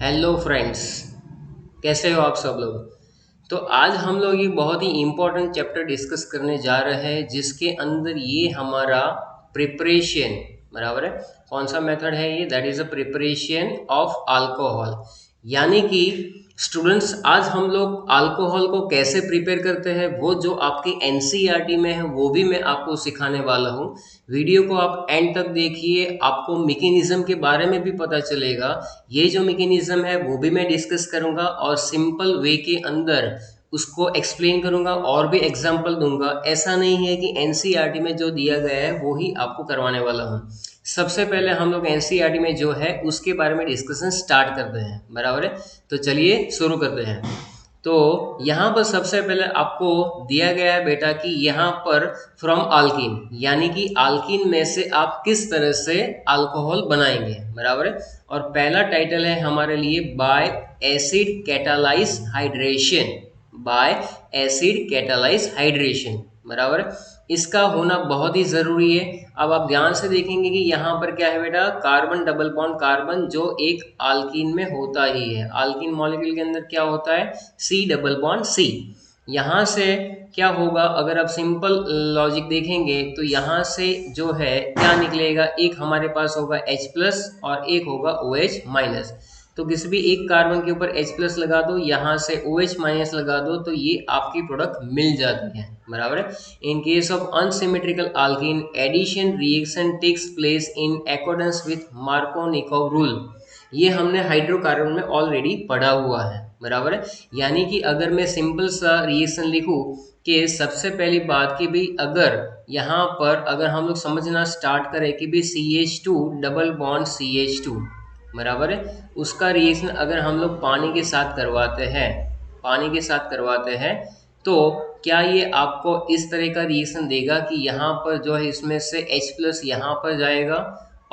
Hello friends. कैसे हो आप सब लोग। तो आज हम लोग एक बहुत ही इम्पोर्टेंट चैप्टर डिस्कस करने जा रहे हैं जिसके अंदर ये हमारा प्रिपरेशन बराबर है। कौन सा मेथड है ये? That is a preparation of alcohol. यानी कि स्टूडेंट्स आज हम लोग अल्कोहल को कैसे प्रिपेयर करते हैं वो जो आपकी एनसीईआरटी में है वो भी मैं आपको सिखाने वाला हूँ। वीडियो को आप एंड तक देखिए, आपको मैकेनिज्म के बारे में भी पता चलेगा। ये जो मैकेनिज्म है वो भी मैं डिस्कस करूंगा और सिंपल वे के अंदर उसको एक्सप्लेन करूंगा और भी एग्जांपल दूंगा। ऐसा नहीं है कि एनसीईआरटी में जो दिया गया है वो ही आपको करवाने वाला हूँ। सबसे पहले हम लोग एनसीईआरटी में जो है उसके बारे में डिस्कशन स्टार्ट करते हैं, बराबर है। तो चलिए शुरू करते हैं। तो यहाँ पर सबसे पहले आपको दिया गया है बेटा कि यहाँ पर फ्रॉम अल्कीन, यानी कि अल्कीन में से आप किस तरह से अल्कोहल बनाएंगे, बराबर है। और पहला टाइटल है हमारे लिए bye acid catalyse hydration. Bye acid catalyse hydration, बराबर है। इसका होना बहुत ही जरूरी है। अब आप ध्यान से देखेंगे कि यहाँ पर क्या है बेटा, कार्बन डबल बॉन्ड कार्बन जो एक अल्कीन में होता ही है। अल्कीन मॉलिक्यूल के अंदर क्या होता है, सी डबल बॉन्ड सी। यहाँ से क्या होगा, अगर आप सिंपल लॉजिक देखेंगे तो यहाँ से जो है क्या निकलेगा, एक हमारे पास होगा H प्लस और एक होगा OH माइनस। तो किसी भी एक कार्बन के ऊपर H प्लस लगा दो, यहाँ से OH माइनस लगा दो, तो ये आपकी प्रोडक्ट मिल जाती है, बराबर है। In case of unsymmetrical alkene addition reaction takes place in accordance with Markovnikov rule. ये हमने हाइड्रोकार्बन में ऑलरेडी पढ़ा हुआ है, बराबर है। यानी कि अगर मैं सिंपल सा रिएक्शन लिखूं कि सबसे पहली बात कि भाई अगर यहाँ पर अगर हम लोग समझना स्टार्ट करें कि भाई CH2 डबल बॉन्ड CH2, बराबर है। उसका रिएक्शन अगर हम लोग पानी के साथ करवाते हैं, पानी के साथ करवाते हैं, तो क्या ये आपको इस तरह का रिएक्शन देगा कि यहाँ पर जो है इसमें से H प्लस यहाँ पर जाएगा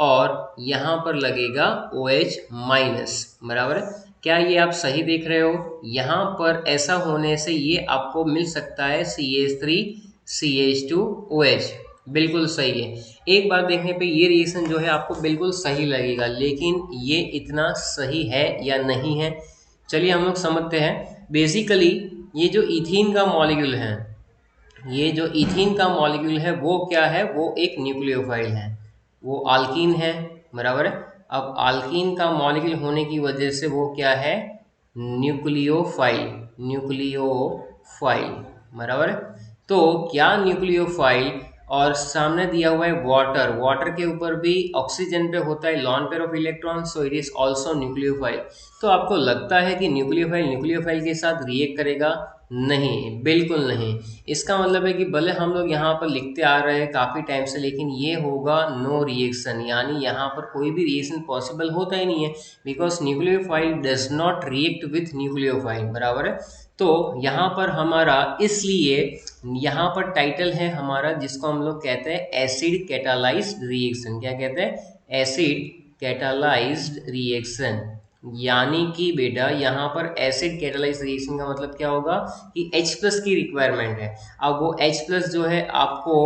और यहाँ पर लगेगा OH माइनस, बराबर है। क्या ये आप सही देख रहे हो? यहाँ पर ऐसा होने से ये आपको मिल सकता है CH3 CH2OH, बिल्कुल सही है। एक बार देखने पे ये रिएक्शन जो है आपको बिल्कुल सही लगेगा, लेकिन ये इतना सही है या नहीं है, चलिए हम लोग समझते हैं। बेसिकली ये जो इथीन का मॉलिक्यूल है, ये जो इथीन का मॉलिक्यूल है वो क्या है, वो एक न्यूक्लियोफाइल है, वो अल्कीन है, बराबर है। अब अल्कीन का मॉलिक्यूल होने की वजह से वो क्या है, न्यूक्लियोफाइल, न्यूक्लियोफाइल, बराबर है। तो क्या न्यूक्लियोफाइल, और सामने दिया हुआ है वाटर, वाटर के ऊपर भी ऑक्सीजन पे होता है lone pair of electron, so it is also nucleophile. तो आपको लगता है कि न्यूक्लियोफाइल न्यूक्लियोफाइल के साथ रिएक्ट करेगा? नहीं, बिल्कुल नहीं। इसका मतलब है कि भले हम लोग यहाँ पर लिखते आ रहे हैं काफ़ी टाइम से, लेकिन ये होगा नो रिएक्शन, यानी यहाँ पर कोई भी रिएक्शन पॉसिबल होता ही नहीं है, because nucleophile does not react with nucleophile, बराबर है। तो यहाँ पर हमारा इसलिए यहाँ पर टाइटल है हमारा जिसको हम लोग कहते हैं एसिड कैटालाइज्ड रिएक्शन। क्या कहते हैं? Acid catalysed reaction. यानी कि बेटा यहाँ पर एसिड कैटालाइज रिएक्शन का मतलब क्या होगा कि H प्लस की रिक्वायरमेंट है। अब वो H प्लस जो है आपको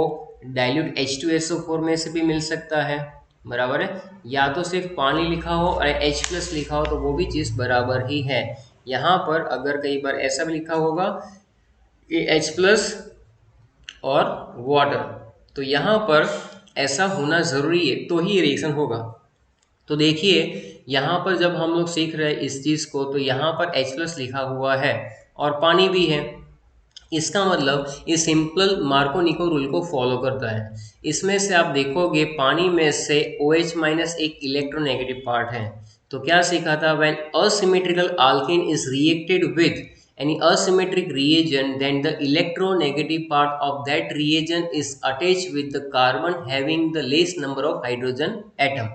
डाइल्यूट H2SO4 में से भी मिल सकता है, बराबर है। या तो सिर्फ पानी लिखा हो और H प्लस लिखा हो तो वो भी चीज़ बराबर ही है। यहाँ पर अगर कई बार ऐसा भी लिखा होगा कि H प्लस और वाटर, तो यहाँ पर ऐसा होना ज़रूरी है तो ही रिएक्शन होगा। तो देखिए यहाँ पर जब हम लोग सीख रहे हैं इस चीज़ को, तो यहाँ पर H प्लस लिखा हुआ है और पानी भी है। इसका मतलब ये सिंपल मार्कोनिको रूल को फॉलो करता है। इसमें से आप देखोगे पानी में से OH माइनस एक इलेक्ट्रोनेगेटिव पार्ट है। तो क्या सीखा था, when asymmetrical alkane is reacted with any asymmetric reagent, then the electronegative part of that reagent is attached with the carbon having the least number of hydrogen atom।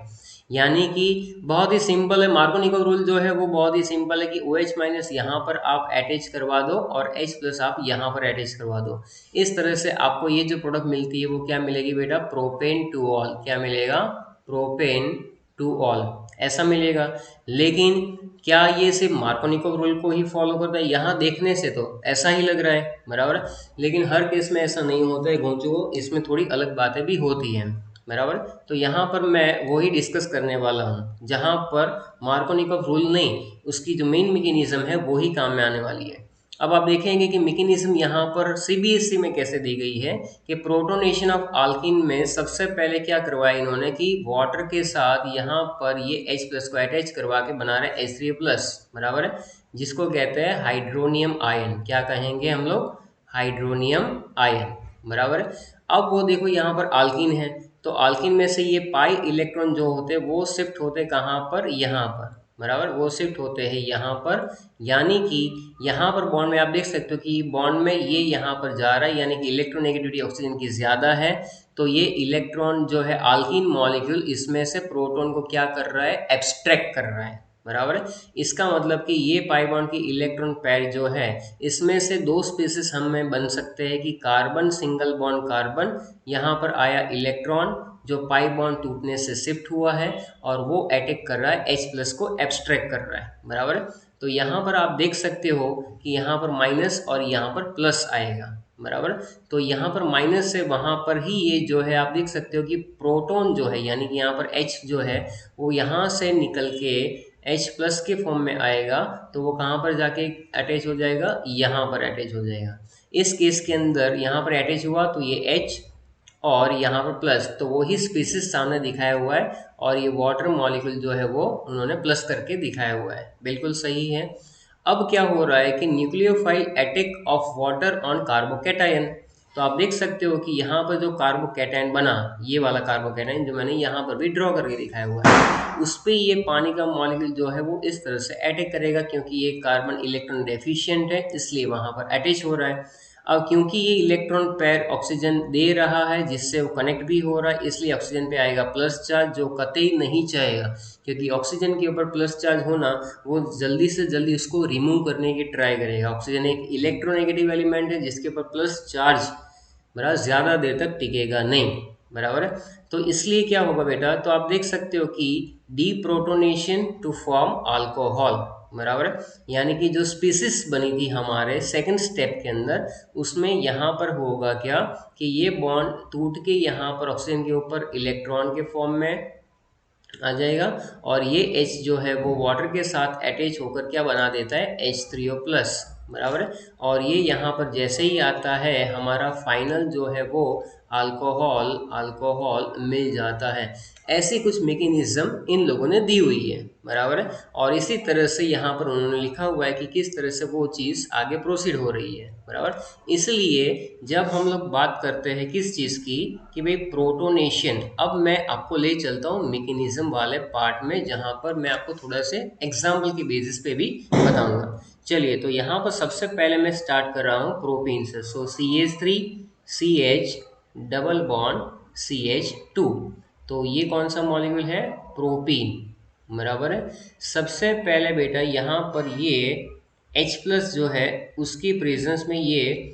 यानी कि बहुत ही simple है, Markovnikov rule जो है वो बहुत ही simple है कि OH माइनस यहाँ पर आप अटैच करवा दो और H प्लस आप यहाँ पर अटैच करवा दो। इस तरह से आपको ये जो प्रोडक्ट मिलती है वो क्या मिलेगी बेटा, प्रोपेन टू ऑल। क्या मिलेगा? प्रोपेन टू ऑल, ऐसा मिलेगा। लेकिन क्या ये सिर्फ मार्कोनिको रूल को ही फॉलो करता है? यहाँ देखने से तो ऐसा ही लग रहा है, बराबर। लेकिन हर केस में ऐसा नहीं होता है घोंचू, इसमें थोड़ी अलग बातें भी होती हैं। बराबर। तो यहाँ पर मैं वही डिस्कस करने वाला हूँ जहाँ पर मार्कोनिकॉफ रूल नहीं, उसकी जो मेन मैकेनिज्म है वो ही काम में आने वाली है। अब आप देखेंगे कि मैकेनिज्म यहाँ पर सीबीएसई में कैसे दी गई है कि प्रोटोनेशन ऑफ आल्कीन में सबसे पहले क्या करवाया इन्होंने कि वाटर के साथ यहाँ पर ये H प्लस को अटैच करवा के बना रहे H3 प्लस, बराबर है, जिसको कहते हैं हाइड्रोनियम आयन। क्या कहेंगे हम लोग? हाइड्रोनियम आयन, बराबर है। अब वो देखो यहाँ पर आल्कीन है, तो आल्कीन में से ये पाई इलेक्ट्रॉन जो होते हैं वो शिफ्ट होते कहाँ पर? यहाँ पर, बराबर, वो शिफ्ट होते हैं यहाँ पर। यानी कि यहाँ पर बॉन्ड में आप देख सकते हो कि बॉन्ड में ये यहाँ पर जा रहा है, यानी कि इलेक्ट्रोनेगेटिविटी ऑक्सीजन की ज़्यादा है। तो ये इलेक्ट्रॉन जो है आल्कीन मॉलिक्यूल इसमें से प्रोटॉन को क्या कर रहा है? एब्स्ट्रैक्ट कर रहा है, बराबर है। इसका मतलब कि ये पाई बॉन्ड की इलेक्ट्रॉन पेयर जो है इसमें से दो स्पीसीज हमें बन सकते हैं कि कार्बन सिंगल बॉन्ड कार्बन, यहाँ पर आया इलेक्ट्रॉन जो पाई बॉन्ड टूटने से शिफ्ट हुआ है और वो अटैक कर रहा है H प्लस को एब्स्ट्रैक्ट कर रहा है, बराबर है। तो यहाँ पर आप देख सकते हो कि यहाँ पर माइनस और यहाँ पर प्लस आएगा, बराबर। तो यहाँ पर माइनस से वहाँ पर ही ये जो है आप देख सकते हो कि प्रोटॉन जो है यानी कि यहाँ पर H जो है वो यहाँ से निकल के H प्लस के फॉर्म में आएगा, तो वो कहाँ पर जाके अटैच हो जाएगा? यहाँ पर अटैच हो जाएगा। इस केस के अंदर यहाँ पर अटैच हुआ तो ये H और यहाँ पर प्लस, तो वही स्पीसीज सामने दिखाया हुआ है और ये वाटर मॉलिक्यूल जो है वो उन्होंने प्लस करके दिखाया हुआ है, बिल्कुल सही है। अब क्या हो रहा है कि nucleophile attack of water on carbocation. तो आप देख सकते हो कि यहाँ पर जो कार्बोकैटायन बना, ये वाला कार्बोकैटायन जो मैंने यहाँ पर भी ड्रॉ करके दिखाया हुआ है, उस पर ये पानी का मॉलिक्यूल जो है वो इस तरह से अटैक करेगा, क्योंकि ये कार्बन इलेक्ट्रॉन डेफिशिएंट है इसलिए वहाँ पर अटैच हो रहा है। अब क्योंकि ये इलेक्ट्रॉन पेयर ऑक्सीजन दे रहा है जिससे वो कनेक्ट भी हो रहा है, इसलिए ऑक्सीजन पे आएगा प्लस चार्ज, जो कतई नहीं चाहेगा, क्योंकि ऑक्सीजन के ऊपर प्लस चार्ज होना वो जल्दी से जल्दी उसको रिमूव करने की ट्राई करेगा। ऑक्सीजन एक इलेक्ट्रोनेगेटिव एलिमेंट है जिसके ऊपर प्लस चार्ज बराबर ज़्यादा देर तक टिकेगा नहीं, बराबर है। तो इसलिए क्या होगा बेटा, तो आप देख सकते हो कि डीप्रोटोनेशन टू फॉर्म अल्कोहल, बराबर है। यानी कि जो स्पीसीज बनी थी हमारे सेकंड स्टेप के अंदर, उसमें यहाँ पर होगा क्या कि ये बॉन्ड टूट के यहाँ पर ऑक्सीजन के ऊपर इलेक्ट्रॉन के फॉर्म में आ जाएगा और ये H जो है वो वाटर के साथ अटैच होकर क्या बना देता है? H3O प्लस, बराबर है। और ये यहाँ पर जैसे ही आता है हमारा फाइनल जो है वो अल्कोहल अल्कोहल मिल जाता है। ऐसी कुछ मैकेनिज्म इन लोगों ने दी हुई है, बराबर है। और इसी तरह से यहाँ पर उन्होंने लिखा हुआ है कि किस तरह से वो चीज़ आगे प्रोसीड हो रही है, बराबर। इसलिए जब हम लोग बात करते हैं किस चीज़ की कि भाई प्रोटोनेशन, अब मैं आपको ले चलता हूँ मैकेनिज्म वाले पार्ट में जहाँ पर मैं आपको थोड़ा से एग्जाम्पल की बेसिस पे भी बताऊंगा। चलिए, तो यहाँ पर सबसे पहले मैं स्टार्ट कर रहा हूँ प्रोपीन से। सो CH3 CH double bond CH2, तो ये कौन सा मॉलिक्यूल है? प्रोपीन, बराबर है। सबसे पहले बेटा यहाँ पर ये H प्लस जो है उसकी प्रेजेंस में ये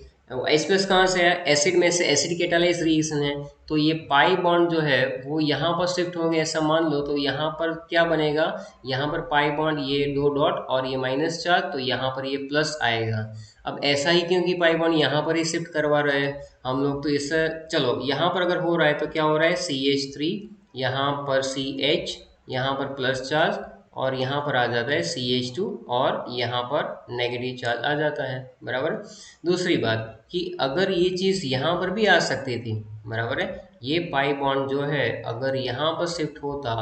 H प्लस कहाँ से है? एसिड में से, एसिड कैटालाइज रिएक्शन है, तो ये पाई बॉन्ड जो है वो यहाँ पर शिफ्ट हो गया ऐसा मान लो, तो यहाँ पर क्या बनेगा? यहाँ पर पाई बॉन्ड ये दो डॉट और ये माइनस चार्ज, तो यहाँ पर ये प्लस आएगा। अब ऐसा ही क्योंकि पाई बॉन्ड यहाँ पर ही शिफ्ट करवा रहे हैं हम लोग, तो इससे चलो यहाँ पर अगर हो रहा है तो क्या हो रहा है? CH3 यहाँ पर CH, यहाँ पर प्लस चार्ज और यहाँ पर आ जाता है CH2 और यहाँ पर नेगेटिव चार्ज आ जाता है, बराबर। दूसरी बात कि अगर ये चीज़ यहाँ पर भी आ सकती थी, बराबर है, ये पाई बॉन्ड जो है अगर यहाँ पर शिफ्ट होता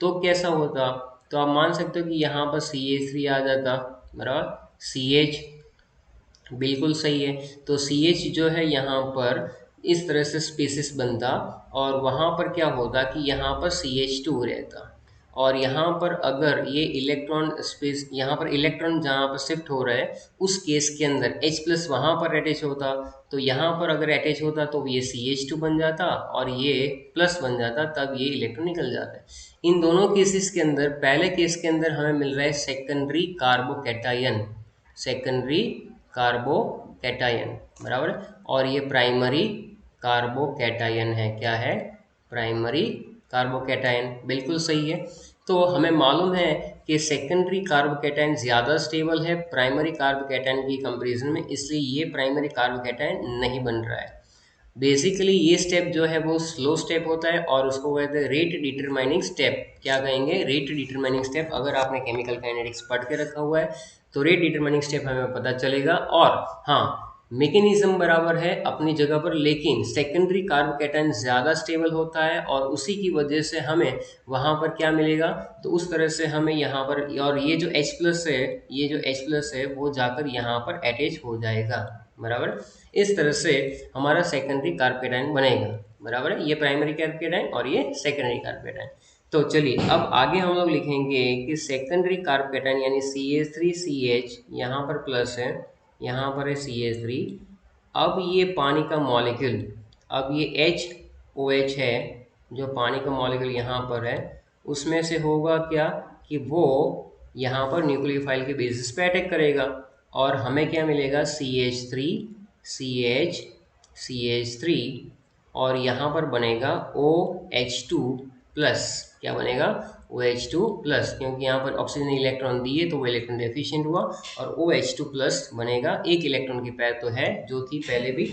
तो कैसा होता? तो आप मान सकते हो कि यहाँ पर CH3 आ जाता, बराबर। CH बिल्कुल सही है, तो CH जो है यहाँ पर इस तरह से स्पीसीज बनता और वहाँ पर क्या होता कि यहाँ पर CH2 रहता और यहाँ पर अगर ये इलेक्ट्रॉन स्पेस, यहाँ पर इलेक्ट्रॉन जहाँ पर शिफ्ट हो रहा है उस केस के अंदर H प्लस वहाँ पर अटैच होता, तो यहाँ पर अगर अटैच होता तो ये CH2 बन जाता और ये प्लस बन जाता, तब ये इलेक्ट्रॉन निकल जाता है। इन दोनों केसेस के अंदर पहले केस के अंदर हमें मिल रहा है सेकेंडरी कार्बोकैटायन, सेकेंडरी कार्बोकैटायन, बराबर। और ये प्राइमरी कार्बोकैटायन है, क्या है? प्राइमरी कार्बोकैटायन, बिल्कुल सही है। तो हमें मालूम है कि सेकेंडरी कार्बोकैटायन ज़्यादा स्टेबल है प्राइमरी कार्बोकैटायन की कंपैरिजन में, इसलिए ये प्राइमरी कार्बोकैटायन नहीं बन रहा है। बेसिकली ये स्टेप जो है वो स्लो स्टेप होता है और उसको कहते हैं रेट डिटरमाइनिंग स्टेप। क्या कहेंगे? Rate determining step. अगर आपने केमिकल काइनेटिक्स पढ़ के रखा हुआ है तो रेट डिटरमाइनिंग स्टेप हमें पता चलेगा। और हाँ, मैकेनिज्म बराबर है अपनी जगह पर, लेकिन सेकेंडरी कार्बोकैटायन ज़्यादा स्टेबल होता है और उसी की वजह से हमें वहाँ पर क्या मिलेगा, तो उस तरह से हमें यहाँ पर, और ये जो H प्लस है, ये जो H प्लस है वो जाकर यहाँ पर अटैच हो जाएगा, बराबर। इस तरह से हमारा सेकेंडरी कार्बोकैटायन बनेगा, बराबर है। ये प्राइमरी कार्बोकैटायन और ये सेकेंडरी कार्बोकैटायन। तो चलिए अब आगे हम लोग लिखेंगे कि सेकेंडरी कार्बोकैटायन यानी CH3CH, यहाँ पर प्लस है, यहाँ पर है CH3। अब ये पानी का मॉलिक्यूल, अब ये HOH है जो पानी का मॉलिक्यूल यहाँ पर है, उसमें से होगा क्या कि वो यहाँ पर न्यूक्लियोफाइल के बेसिस पे अटैक करेगा और हमें क्या मिलेगा, CH3 CH CH3, और यहाँ पर बनेगा OH2 प्लस। क्या बनेगा? OH2 प्लस, क्योंकि यहाँ पर ऑक्सीजन इलेक्ट्रॉन दिए तो वो इलेक्ट्रॉन डेफिशिएंट हुआ और OH2 प्लस बनेगा। एक इलेक्ट्रॉन की पैर तो है जो थी पहले भी,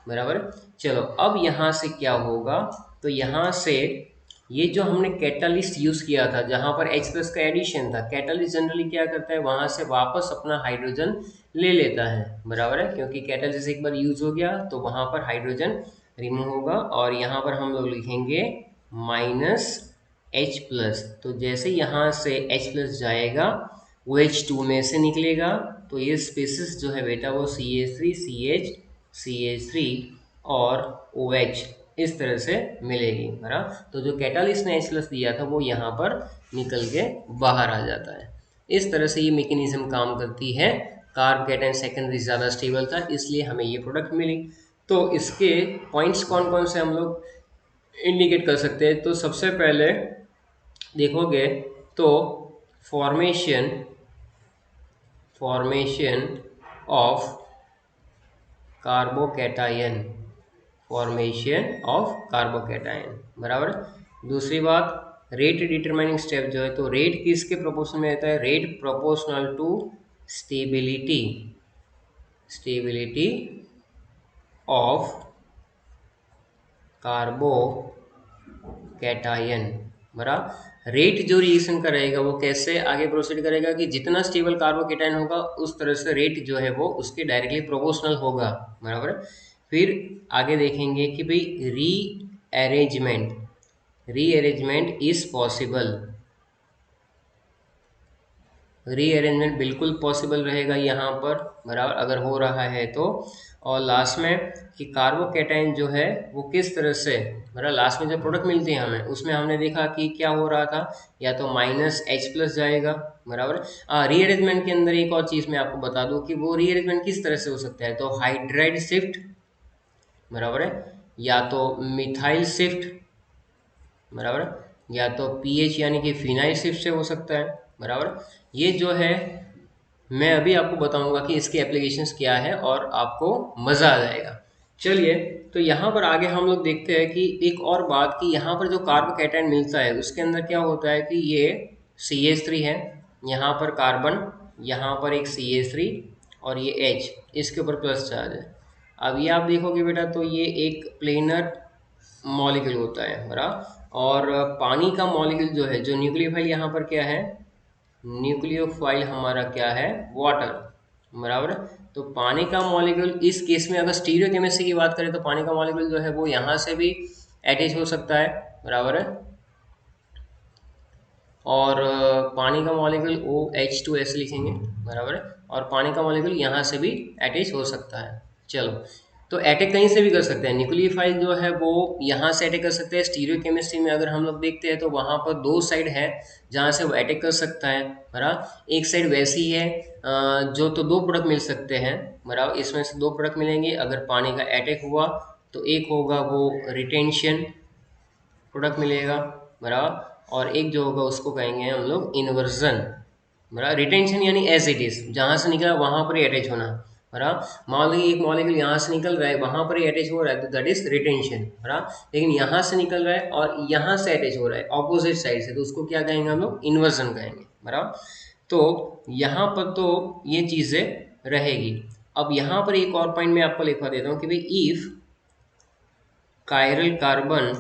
बराबर। चलो अब यहाँ से क्या होगा, तो यहाँ से ये जो हमने कैटालिस्ट यूज़ किया था जहाँ पर H प्लस का एडिशन था, कैटालिस्ट जनरली क्या करता है, वहाँ से वापस अपना हाइड्रोजन ले लेता है, बराबर है, क्योंकि कैटालिस्ट एक बार यूज हो गया तो वहाँ पर हाइड्रोजन रिमूव होगा। और यहाँ पर हम लोग लिखेंगे -H प्लस। तो जैसे यहाँ से H प्लस जाएगा OH2 में से निकलेगा, तो ये स्पेसिस जो है बेटा वो CH3 CH CH3 और OH इस तरह से मिलेगी, बराबर। तो जो कैटालिस्ट ने H प्लस दिया था वो यहाँ पर निकल के बाहर आ जाता है। इस तरह से ये मैकेनिज्म काम करती है। कार्बोकैटायन सेकेंडरी ज़्यादा स्टेबल था इसलिए हमें ये प्रोडक्ट मिली। तो इसके पॉइंट्स कौन कौन से हम लोग इंडिकेट कर सकते हैं, तो सबसे पहले देखोगे तो फॉर्मेशन ऑफ कार्बोकैटायन, बराबर। दूसरी बात, रेट डिटरमाइनिंग स्टेप जो है, तो रेट किसके प्रोपोर्शनल में रहता है, rate proportional to stability of carbocation, बराबर। रेट जो रिएक्शन का रहेगा वो कैसे आगे प्रोसीड करेगा कि जितना स्टेबल कार्बोकैटायन होगा उस तरह से रेट जो है वो उसके डायरेक्टली प्रोपोर्शनल होगा, बराबर। फिर आगे देखेंगे कि भाई रीअरेंजमेंट इज पॉसिबल, रीअरेंजमेंट बिल्कुल पॉसिबल रहेगा यहाँ पर, बराबर, अगर हो रहा है तो। और लास्ट में कि कार्बोकैटायन जो है वो किस तरह से, बराबर, लास्ट में जो प्रोडक्ट मिलती है हमें उसमें हमने देखा कि क्या हो रहा था, या तो -H प्लस जाएगा, बराबर। रीअरेंजमेंट के अंदर एक और चीज़ मैं आपको बता दूं कि वो रीअरेंजमेंट किस तरह से हो सकता है, तो हाइड्राइड शिफ्ट, बराबर है, या तो मिथाइल शिफ्ट, बराबर, या तो पीएच यानी कि फिनाइल शिफ्ट से हो सकता है, बराबर। ये जो है मैं अभी आपको बताऊंगा कि इसके एप्लीकेशंस क्या है और आपको मज़ा आ जाएगा। चलिए तो यहाँ पर आगे हम लोग देखते हैं कि एक और बात कि यहाँ पर जो कार्बोकैटायन मिलता है उसके अंदर क्या होता है कि ये CH3 है, यहाँ पर कार्बन, यहाँ पर एक CH3 और ये H, इसके ऊपर प्लस चार्ज है। अब ये आप देखोगे बेटा तो ये एक प्लेनर मॉलिक्यूल होता है, बराबर। और पानी का मॉलिक्यूल जो है, जो न्यूक्लियोफाइल यहाँ पर क्या है, न्यूक्लियोफाइल हमारा क्या है, वाटर, बराबर। तो पानी का मॉलिक्यूल इस केस में अगर स्टीरियोकेमिस्ट्री की बात करें तो पानी का मॉलिक्यूल जो है वो यहाँ से भी अटैच हो सकता है, बराबर है। और पानी का मॉलिक्यूल OH2 ऐसे लिखेंगे, बराबर है। और पानी का मॉलिक्यूल यहाँ से भी अटैच हो सकता है। चलो तो अटैक कहीं से भी कर सकते हैं, न्यूक्लियोफाइल जो है वो यहाँ से अटैक कर सकते हैं। स्टीरियोकेमिस्ट्री में अगर हम लोग देखते हैं तो वहाँ पर दो साइड है जहाँ से वो अटैक कर सकता है, बराबर। एक साइड वैसी है जो तो दो प्रोडक्ट मिल सकते हैं, बराबर, इसमें से दो प्रोडक्ट मिलेंगे अगर पानी का अटैक हुआ। तो एक होगा वो रिटेंशन प्रोडक्ट मिलेगा, बराबर, और एक जो होगा उसको कहेंगे हम लोग इन्वर्जन, बराबर। रिटेंशन यानी एज इट इज, जहाँ से निकला वहाँ पर ही अटैच होना, बराबर। मान लीजिए एक मॉलिक्यूल यहाँ से निकल रहा है वहाँ पर ही अटैच हो रहा है तो दैट इज रिटेंशन, बराबर। लेकिन यहाँ से निकल रहा है और यहाँ से अटैच हो रहा है ऑपोजिट साइड से, तो उसको क्या कहेंगे हम लोग, इन्वर्जन कहेंगे, बराबर। तो यहाँ पर तो ये चीज़ें रहेगी। अब यहाँ पर एक और पॉइंट मैं आपको लिखवा देता हूँ कि भाई if chiral carbon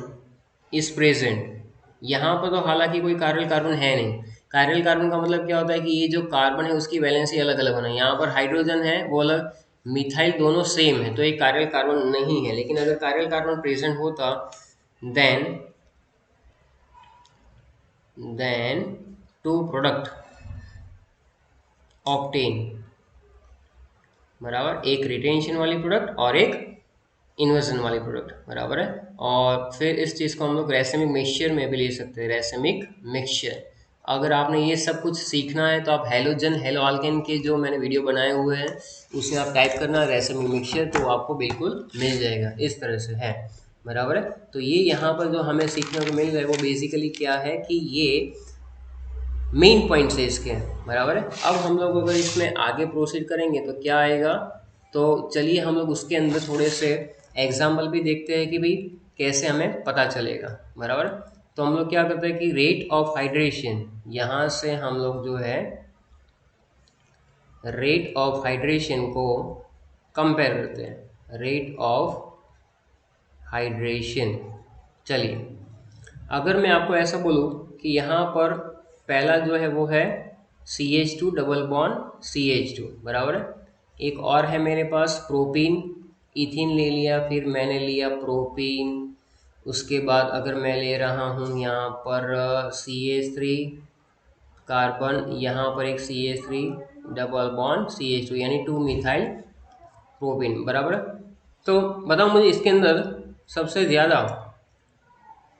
is present. यहाँ पर तो हालांकि कोई कायरल कार्बन है नहीं। कायरल कार्बन का मतलब क्या होता है कि ये जो कार्बन है उसकी वैलेंसी अलग अलग होना है। यहाँ पर हाइड्रोजन है वो अलग, मिथाइल दोनों सेम है, तो ये कायरल कार्बन नहीं है। लेकिन अगर कायरल कार्बन प्रेजेंट होता देन टू प्रोडक्ट ऑप्टेन, बराबर, एक रिटेंशन वाली प्रोडक्ट और एक इन्वर्जन वाली प्रोडक्ट, बराबर है। और फिर इस चीज़ को हम लोग रेसेमिक मिक्सचर में भी ले सकते हैं, रेसेमिक मिक्सचर। अगर आपने ये सब कुछ सीखना है तो आप हेलोजन हेलो आल्केन के जो मैंने वीडियो बनाए हुए हैं उसमें आप टाइप करना रेसेमिक मिक्सचर, तो आपको बिल्कुल मिल जाएगा। इस तरह से है, बराबर है। तो ये यहाँ पर जो हमें सीखने को मिल रहा है वो बेसिकली क्या है कि ये मेन पॉइंट्स है इसके, बराबर है। अब हम लोग अगर इसमें आगे प्रोसीड करेंगे तो क्या आएगा, तो चलिए हम लोग उसके अंदर थोड़े से एग्जाम्पल भी देखते हैं कि भाई कैसे हमें पता चलेगा, बराबर। तो हम लोग क्या करते हैं कि रेट ऑफ हाइड्रेशन, यहाँ से हम लोग जो है रेट ऑफ हाइड्रेशन को कंपेयर करते हैं, रेट ऑफ हाइड्रेशन। चलिए अगर मैं आपको ऐसा बोलूँ कि यहाँ पर पहला जो है वो है CH2 डबल बॉन्ड CH2, बराबर है। एक और है मेरे पास प्रोपीन, इथिन ले लिया, फिर मैंने लिया प्रोपीन। उसके बाद अगर मैं ले रहा हूँ यहाँ पर CH3 कार्बन, यहाँ पर एक CH3 डबल बॉन्ड CH2 यानी 2 मिथाइल प्रोपीन, बराबर। तो बताओ मुझे इसके अंदर सबसे ज़्यादा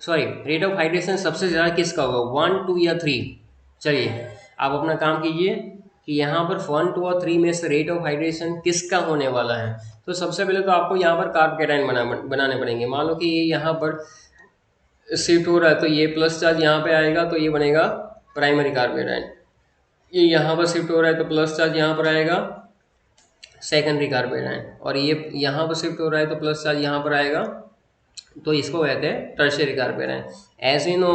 रेट ऑफ हाइड्रेशन सबसे ज़्यादा किसका होगा, 1 2 या 3। चलिए आप अपना काम कीजिए कि यहाँ पर 1 2 और 3 में से रेट ऑफ हाइड्रेशन किसका होने वाला है। तो सबसे पहले तो आपको यहाँ पर कार्बोकेटाइन बनाने पड़ेंगे। मान लो कि ये यहाँ पर शिफ्ट हो रहा है तो ये प्लस चार्ज यहाँ पे आएगा तो ये बनेगा प्राइमरी कार्बोकेटाइन। ये यहाँ पर शिफ्ट हो रहा है तो प्लस चार्ज यहाँ पर आएगा सेकेंडरी कार्बोकेटाइन, और ये यहाँ पर शिफ्ट हो रहा है तो प्लस चार्ज यहाँ पर आएगा, तो इसको कहते हैं टर्शियरी कार्बोकेटाइन। ऐसे ही नो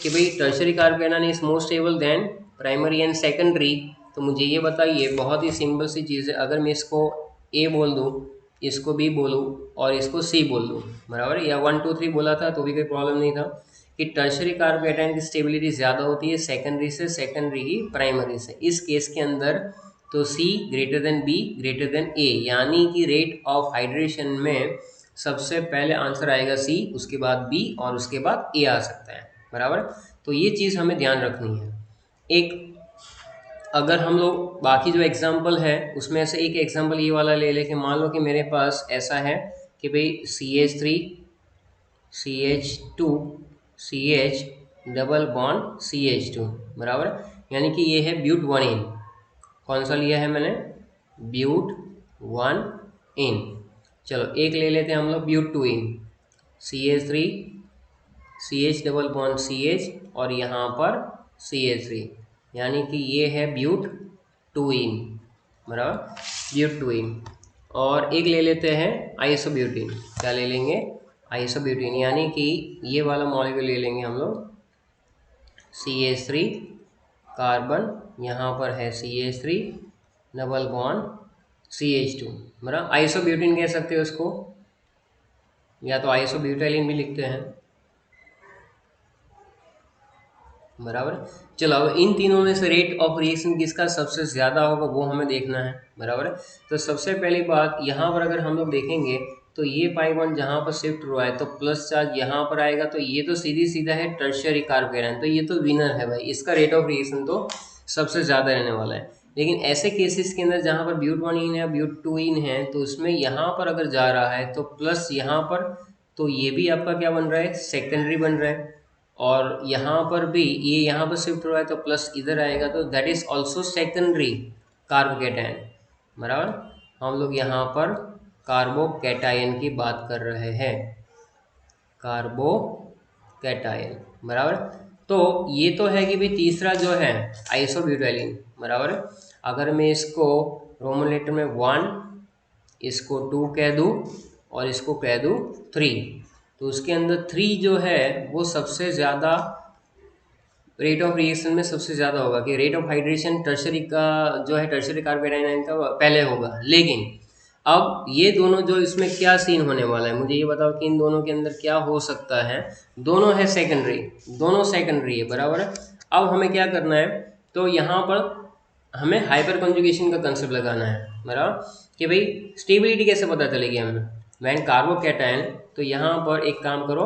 कि भाई tertiary carbocation is more stable then primary and secondary. तो मुझे ये बताइए, बहुत ही सिंपल सी चीज़ है, अगर मैं इसको ए बोल दूँ, इसको बी बोलूँ और इसको सी बोल दूँ, बराबर, या 1 2 3 बोला था तो भी कोई प्रॉब्लम नहीं था, कि टर्शियरी कार्बोकेटाइन की स्टेबिलिटी ज़्यादा होती है सेकेंडरी से, सेकेंडरी की प्राइमरी से। इस केस के अंदर तो C greater than B greater than A, यानी कि रेट ऑफ हाइड्रेशन में सबसे पहले आंसर आएगा C, उसके बाद B और उसके बाद A आ सकता है, बराबर। तो ये चीज़ हमें ध्यान रखनी है। एक अगर हम लोग बाकी जो एग्जाम्पल है उसमें से एक एग्जाम्पल ये वाला ले लें कि मान लो कि मेरे पास ऐसा है कि भाई CH3 CH2 CH double bond CH2, बराबर, यानी कि ये है ब्यूट 1 इन। कौन सा लिया है मैंने, ब्यूट 1 इन। चलो एक ले लेते हैं हम लोग but 2 ene, CH3 CH double bond CH और यहाँ पर CH3, यानी कि ये है ब्यूट 2 इन, बराबर, ब्यूट 2 इन। और एक ले लेते हैं आइसोब्यूटीन। क्या ले लेंगे, आइसोब्यूटीन, यानी कि ये वाला मॉलिक्यूल ले लेंगे हम लोग, CH3 कार्बन, यहाँ पर है CH3 डबल बॉन्ड CH2, बराबर। आइसोब्यूटीन कह सकते हो उसको, या तो आइसोब्यूटाइलिन भी लिखते हैं, बराबर। चलो अब इन तीनों में से रेट ऑफ रिएक्शन किसका सबसे ज़्यादा होगा वो हमें देखना है, बराबर है। तो सबसे पहली बात यहाँ पर अगर हम लोग देखेंगे तो ये पाई बॉन्ड जहाँ पर शिफ्ट हुआ है तो प्लस चार्ज यहाँ पर आएगा, तो ये तो सीधी सीधा है टर्शियरी कार्बोकेटाइन, तो ये तो विनर है भाई, इसका रेट ऑफ रिएक्शन तो सबसे ज़्यादा रहने वाला है। लेकिन ऐसे केसेस के अंदर जहाँ पर ब्यूट 1 इन है ब्यूट 2 इन है, तो उसमें यहाँ पर अगर जा रहा है तो प्लस यहाँ पर, तो ये भी आपका क्या बन रहा है, सेकेंडरी बन रहा है। और यहाँ पर भी ये यहाँ पर शिफ्ट हो रहा है तो प्लस इधर आएगा, तो that is also secondary carbocation, बराबर। हम लोग यहाँ पर कार्बोकेटाइन की बात कर रहे हैं, कार्बोकेटाइन, बराबर। तो ये तो है कि भाई तीसरा जो है आइसोब्यूटाइलिन, बराबर। अगर मैं इसको रोमन लेटर में 1, इसको 2 कह दूँ और इसको कह दूँ 3, तो उसके अंदर 3 जो है वो सबसे ज़्यादा रेट ऑफ रिएक्शन में सबसे ज़्यादा होगा, कि रेट ऑफ हाइड्रेशन टर्शरी का जो है टर्शरी कार्बोकेटाइन का पहले होगा। लेकिन अब ये दोनों जो इसमें क्या सीन होने वाला है, मुझे ये बताओ कि इन दोनों के अंदर क्या हो सकता है। दोनों है सेकेंडरी, दोनों सेकेंडरी है, बराबर है। अब हमें क्या करना है, तो यहाँ पर हमें हाइपर कंजुगेशन का कंसेप्ट लगाना है, बराबर, कि भाई स्टेबिलिटी कैसे पता चलेगी हमें वैन कार्बोकैटायन। तो यहाँ पर एक काम करो,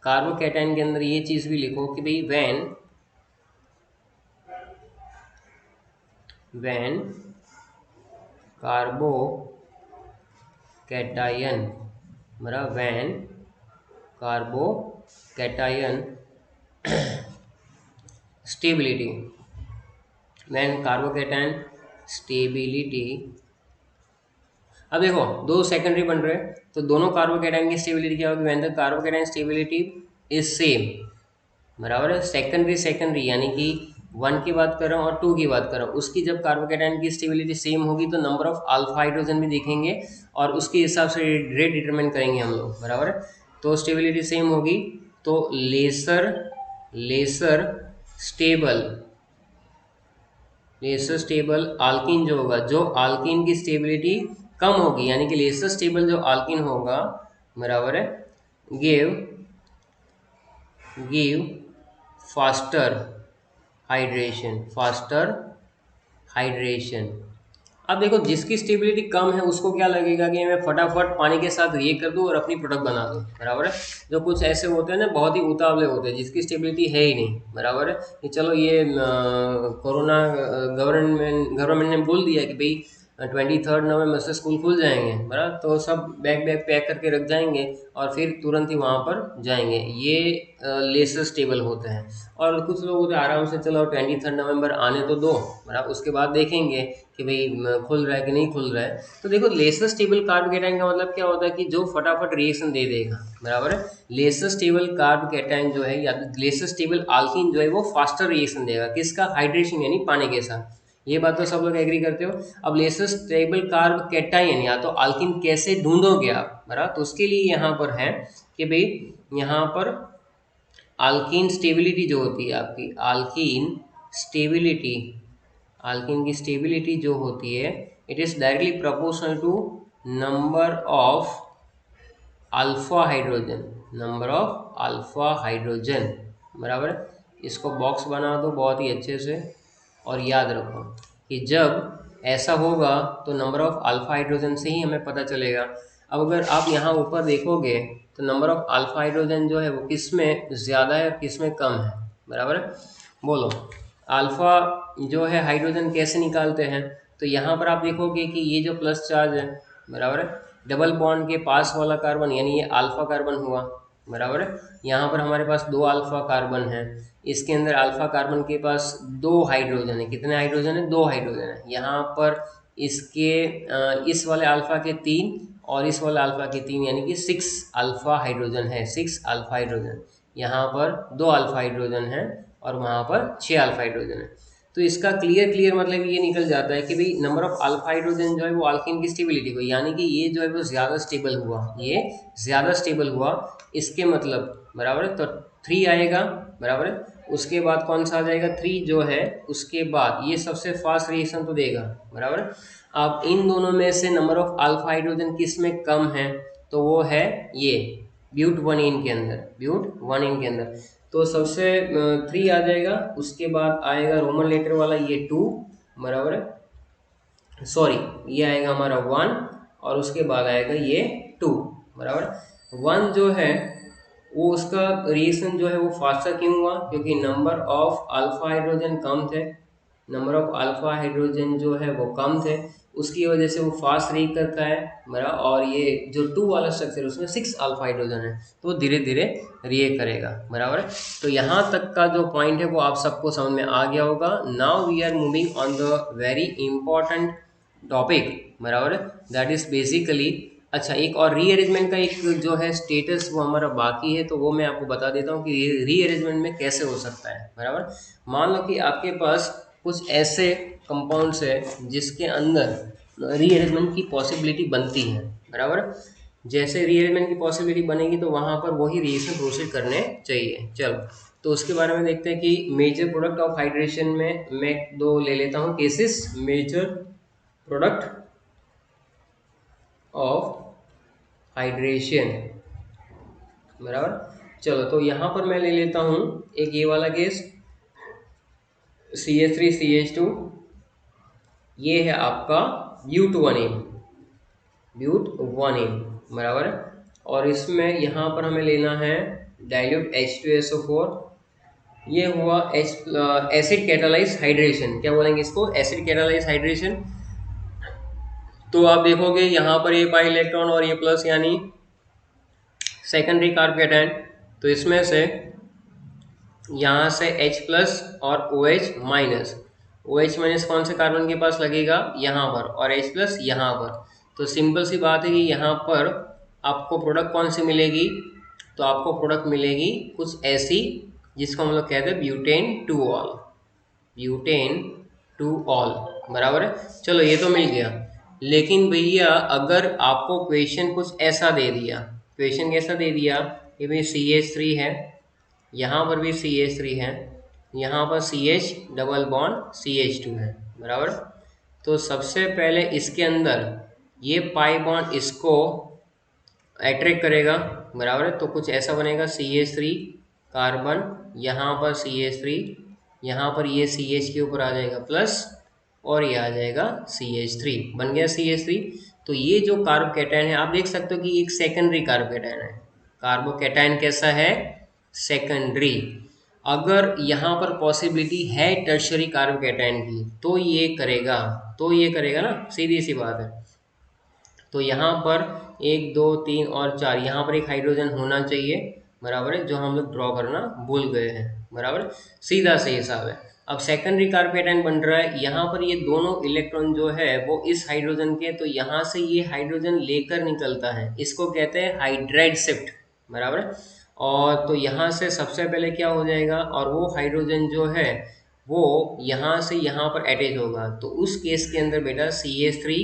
कार्बोकैटायन के अंदर ये चीज़ भी लिखो कि भाई वैन कार्बोकैटायन, बराबर, वैन कार्बोकैटायन स्टेबिलिटी, वैन कार्बोकैटायन स्टेबिलिटी। अब देखो दो सेकेंडरी बन रहे हैं, तो दोनों कार्बोकैटायन की स्टेबिलिटी क्या होगी, when the carbocation stability is same, बराबर है। सेकेंडरी सेकेंडरी यानी कि 1 की बात कर रहा हूँ और 2 की बात कर रहा हूँ, उसकी जब कार्बोकैटायन की स्टेबिलिटी सेम होगी तो नंबर ऑफ अल्फा हाइड्रोजन भी देखेंगे और उसके हिसाब से रेट डिटरमाइन करेंगे हम लोग, बराबर है। तो स्टेबिलिटी सेम होगी तो lesser lesser stable lesser stable alkene जो होगा, जो आल्कीन की स्टेबिलिटी कम होगी, यानी कि लेसर स्टेबल जो आल्कीन होगा, बराबर है, गिव गिव फास्टर हाइड्रेशन। अब देखो जिसकी स्टेबिलिटी कम है उसको क्या लगेगा कि मैं फटाफट पानी के साथ रिएक्ट कर दूं और अपनी प्रोडक्ट बना दूं, बराबर है। जो कुछ ऐसे होते हैं ना, बहुत ही उतावले होते हैं, जिसकी स्टेबिलिटी है ही नहीं, बराबर है, कि चलो ये कोरोना गवर्नमेंट ने बोल दिया कि भाई 23 नवंबर से स्कूल खुल जाएंगे, बराबर, तो सब बैग बैग पैक करके रख जाएंगे और फिर तुरंत ही वहाँ पर जाएंगे, ये लेसर स्टेबल होते हैं। और कुछ लोग होते हैं आराम से, चलो 23 नवंबर आने तो दो, बराबर, उसके बाद देखेंगे कि भाई खुल रहा है कि नहीं खुल रहा है। तो देखो लेसर स्टेबल कार्बोकैटायन का मतलब क्या होता है कि जो फटाफट रिएक्शन दे देगा, बराबर है। लेसर स्टेबल कार्बोकैटायन जो है या लेसर स्टेबल आल्कीन जो है वो फास्टर रिएक्शन देगा, किसका, हाइड्रेशन यानी पानी के साथ। ये बात तो सब लोग एग्री करते हो। अब लेसर स्टेबल कार्बोकैटायन या तो आल्कीन कैसे ढूंढोगे आप, बराबर, तो उसके लिए यहाँ पर है कि भाई यहाँ पर आल्कीन स्टेबिलिटी जो होती है आपकी, आल्कीन की स्टेबिलिटी जो होती है, it is directly proportional to number of alpha hydrogen, बराबर है। इसको बॉक्स बना दो बहुत ही अच्छे से और याद रखो कि जब ऐसा होगा तो नंबर ऑफ अल्फा हाइड्रोजन से ही हमें पता चलेगा। अब अगर आप यहाँ ऊपर देखोगे तो नंबर ऑफ अल्फा हाइड्रोजन जो है वो किस में ज़्यादा है और किस में कम है, बराबर है। बोलो अल्फा जो है हाइड्रोजन कैसे निकालते हैं, तो यहाँ पर आप देखोगे कि ये जो प्लस चार्ज है, बराबर है, डबल बॉन्ड के पास वाला कार्बन यानी ये अल्फा कार्बन हुआ, बराबर है। यहाँ पर हमारे पास 2 अल्फा कार्बन है, इसके अंदर अल्फा कार्बन के पास 2 हाइड्रोजन है, कितने हाइड्रोजन है, 2 हाइड्रोजन है। यहाँ पर इसके इस वाले अल्फा के 3 और इस वाले अल्फा के 3 यानी कि 6 अल्फा हाइड्रोजन है, 6 अल्फा हाइड्रोजन। यहाँ पर 2 अल्फा हाइड्रोजन है और वहाँ पर 6 अल्फा हाइड्रोजन है। तो इसका क्लियर मतलब ये निकल जाता है कि भाई नंबर ऑफ अल्फा हाइड्रोजन जो है वो अल्कीन की स्टेबिलिटी को, यानी कि ये जो है वो ज़्यादा स्टेबल हुआ, ये ज़्यादा स्टेबल हुआ, इसके मतलब, बराबर है। तो 3 आएगा, बराबर है। उसके बाद कौन सा आ जाएगा, 3 जो है, उसके बाद ये सबसे फास्ट रिएक्शन तो देगा, बराबर है। अब इन दोनों में से नंबर ऑफ अल्फा हाइड्रोजन किस में कम है, तो वो है ये ब्यूट 1 के अंदर, तो सबसे 3 आ जाएगा। उसके बाद आएगा रोमन लेटर वाला ये 2, बराबर है, सॉरी ये आएगा हमारा 1 और उसके बाद आएगा ये 2, बराबर। 1 जो है वो उसका रिएक्शन जो है वो फास्टर क्यों हुआ, क्योंकि नंबर ऑफ अल्फा हाइड्रोजन कम थे, जो है वो कम थे, उसकी वजह से वो फास्ट रिएक्ट करता है, बराबर। और ये जो 2 वाला स्ट्रक्चर उसमें 6 अल्फा हाइड्रोजन है, तो धीरे धीरे रिएक्ट करेगा, बराबर है। तो यहाँ तक का जो पॉइंट है वो आप सबको समझ में आ गया होगा। Now we are moving on the very important topic, बराबर है, दैट इज बेसिकली, अच्छा एक और रीअरेंजमेंट का एक जो है स्टेटस वो हमारा बाकी है, तो वो मैं आपको बता देता हूँ कि रीअरेंजमेंट में कैसे हो सकता है, बराबर। मान लो कि आपके पास कुछ ऐसे कंपाउंड्स है जिसके अंदर रीअरेंजमेंट की पॉसिबिलिटी बनती है, बराबर। जैसे रीअरेंजमेंट की पॉसिबिलिटी बनेगी तो वहाँ पर वही रिएक्शन प्रोसीड करने चाहिए। चलो तो उसके बारे में देखते हैं कि मेजर प्रोडक्ट ऑफ हाइड्रेशन में मैं 2 ले लेता हूँ cases. Major product of hydration, बराबर। चलो तो यहाँ पर मैं ले लेता हूँ एक ये वाला केस, CH3CH2, ये है आपका ब्यूट 1 ब्यूट 1 बराबर है। और इसमें यहाँ पर हमें लेना है डाइल्यूट H2SO4, ये हुआ एसिड कैटालाइज हाइड्रेशन, क्या बोलेंगे इसको, एसिड कैटालाइज हाइड्रेशन। तो आप देखोगे यहाँ पर ये पाई इलेक्ट्रॉन और ये प्लस यानी सेकेंडरी कार्बोकेटायन, तो इसमें से यहाँ से H प्लस और OH माइनस, OH माइनस कौन से कार्बन के पास लगेगा, यहाँ पर, और H प्लस यहाँ पर। तो सिंपल सी बात है कि यहाँ पर आपको प्रोडक्ट कौन सी मिलेगी, तो आपको प्रोडक्ट मिलेगी कुछ ऐसी जिसको हम लोग कहते हैं ब्यूटेन 2 ऑल, ब्यूटेन 2 ऑल, बराबर है। चलो ये तो मिल गया, लेकिन भैया अगर आपको क्वेश्चन कुछ ऐसा दे दिया, क्वेश्चन कैसा दे दिया कि भाई CH3 है, यहाँ पर भी CH3 है, यहाँ पर CH डबल बॉन्ड CH2 है, बराबर। तो सबसे पहले इसके अंदर ये पाई बॉन्ड इसको अट्रैक्ट करेगा, बराबर है। तो कुछ ऐसा बनेगा CH3 कार्बन, यहाँ पर CH3, यहाँ पर ये CH के ऊपर आ जाएगा प्लस, और ये आ जाएगा CH3, बन गया CH3। तो ये जो कार्बोकैटायन है आप देख सकते हो कि एक सेकेंडरी कार्बोकैटायन है। कार्बोकैटायन कैसा है, सेकेंडरी। अगर यहाँ पर पॉसिबिलिटी है टर्शरी कार्बोकैटायन की तो ये करेगा, तो ये करेगा ना, सीधी सी बात है। तो यहाँ पर 1 2 3 और 4, यहाँ पर एक हाइड्रोजन होना चाहिए, बराबर है, जो हम लोग ड्रॉ करना भूल गए हैं, बराबर, सीधा सही हिसाब है। अब सेकेंडरी कार्बोकैटायन बन रहा है, यहाँ पर ये दोनों इलेक्ट्रॉन जो है वो इस हाइड्रोजन के, तो यहाँ से ये हाइड्रोजन लेकर निकलता है, इसको कहते हैं हाइड्राइड शिफ्ट, बराबर है। और तो यहाँ से सबसे पहले क्या हो जाएगा, और वो हाइड्रोजन जो है वो यहाँ से यहाँ पर अटैच होगा, तो उस केस के अंदर बेटा CH3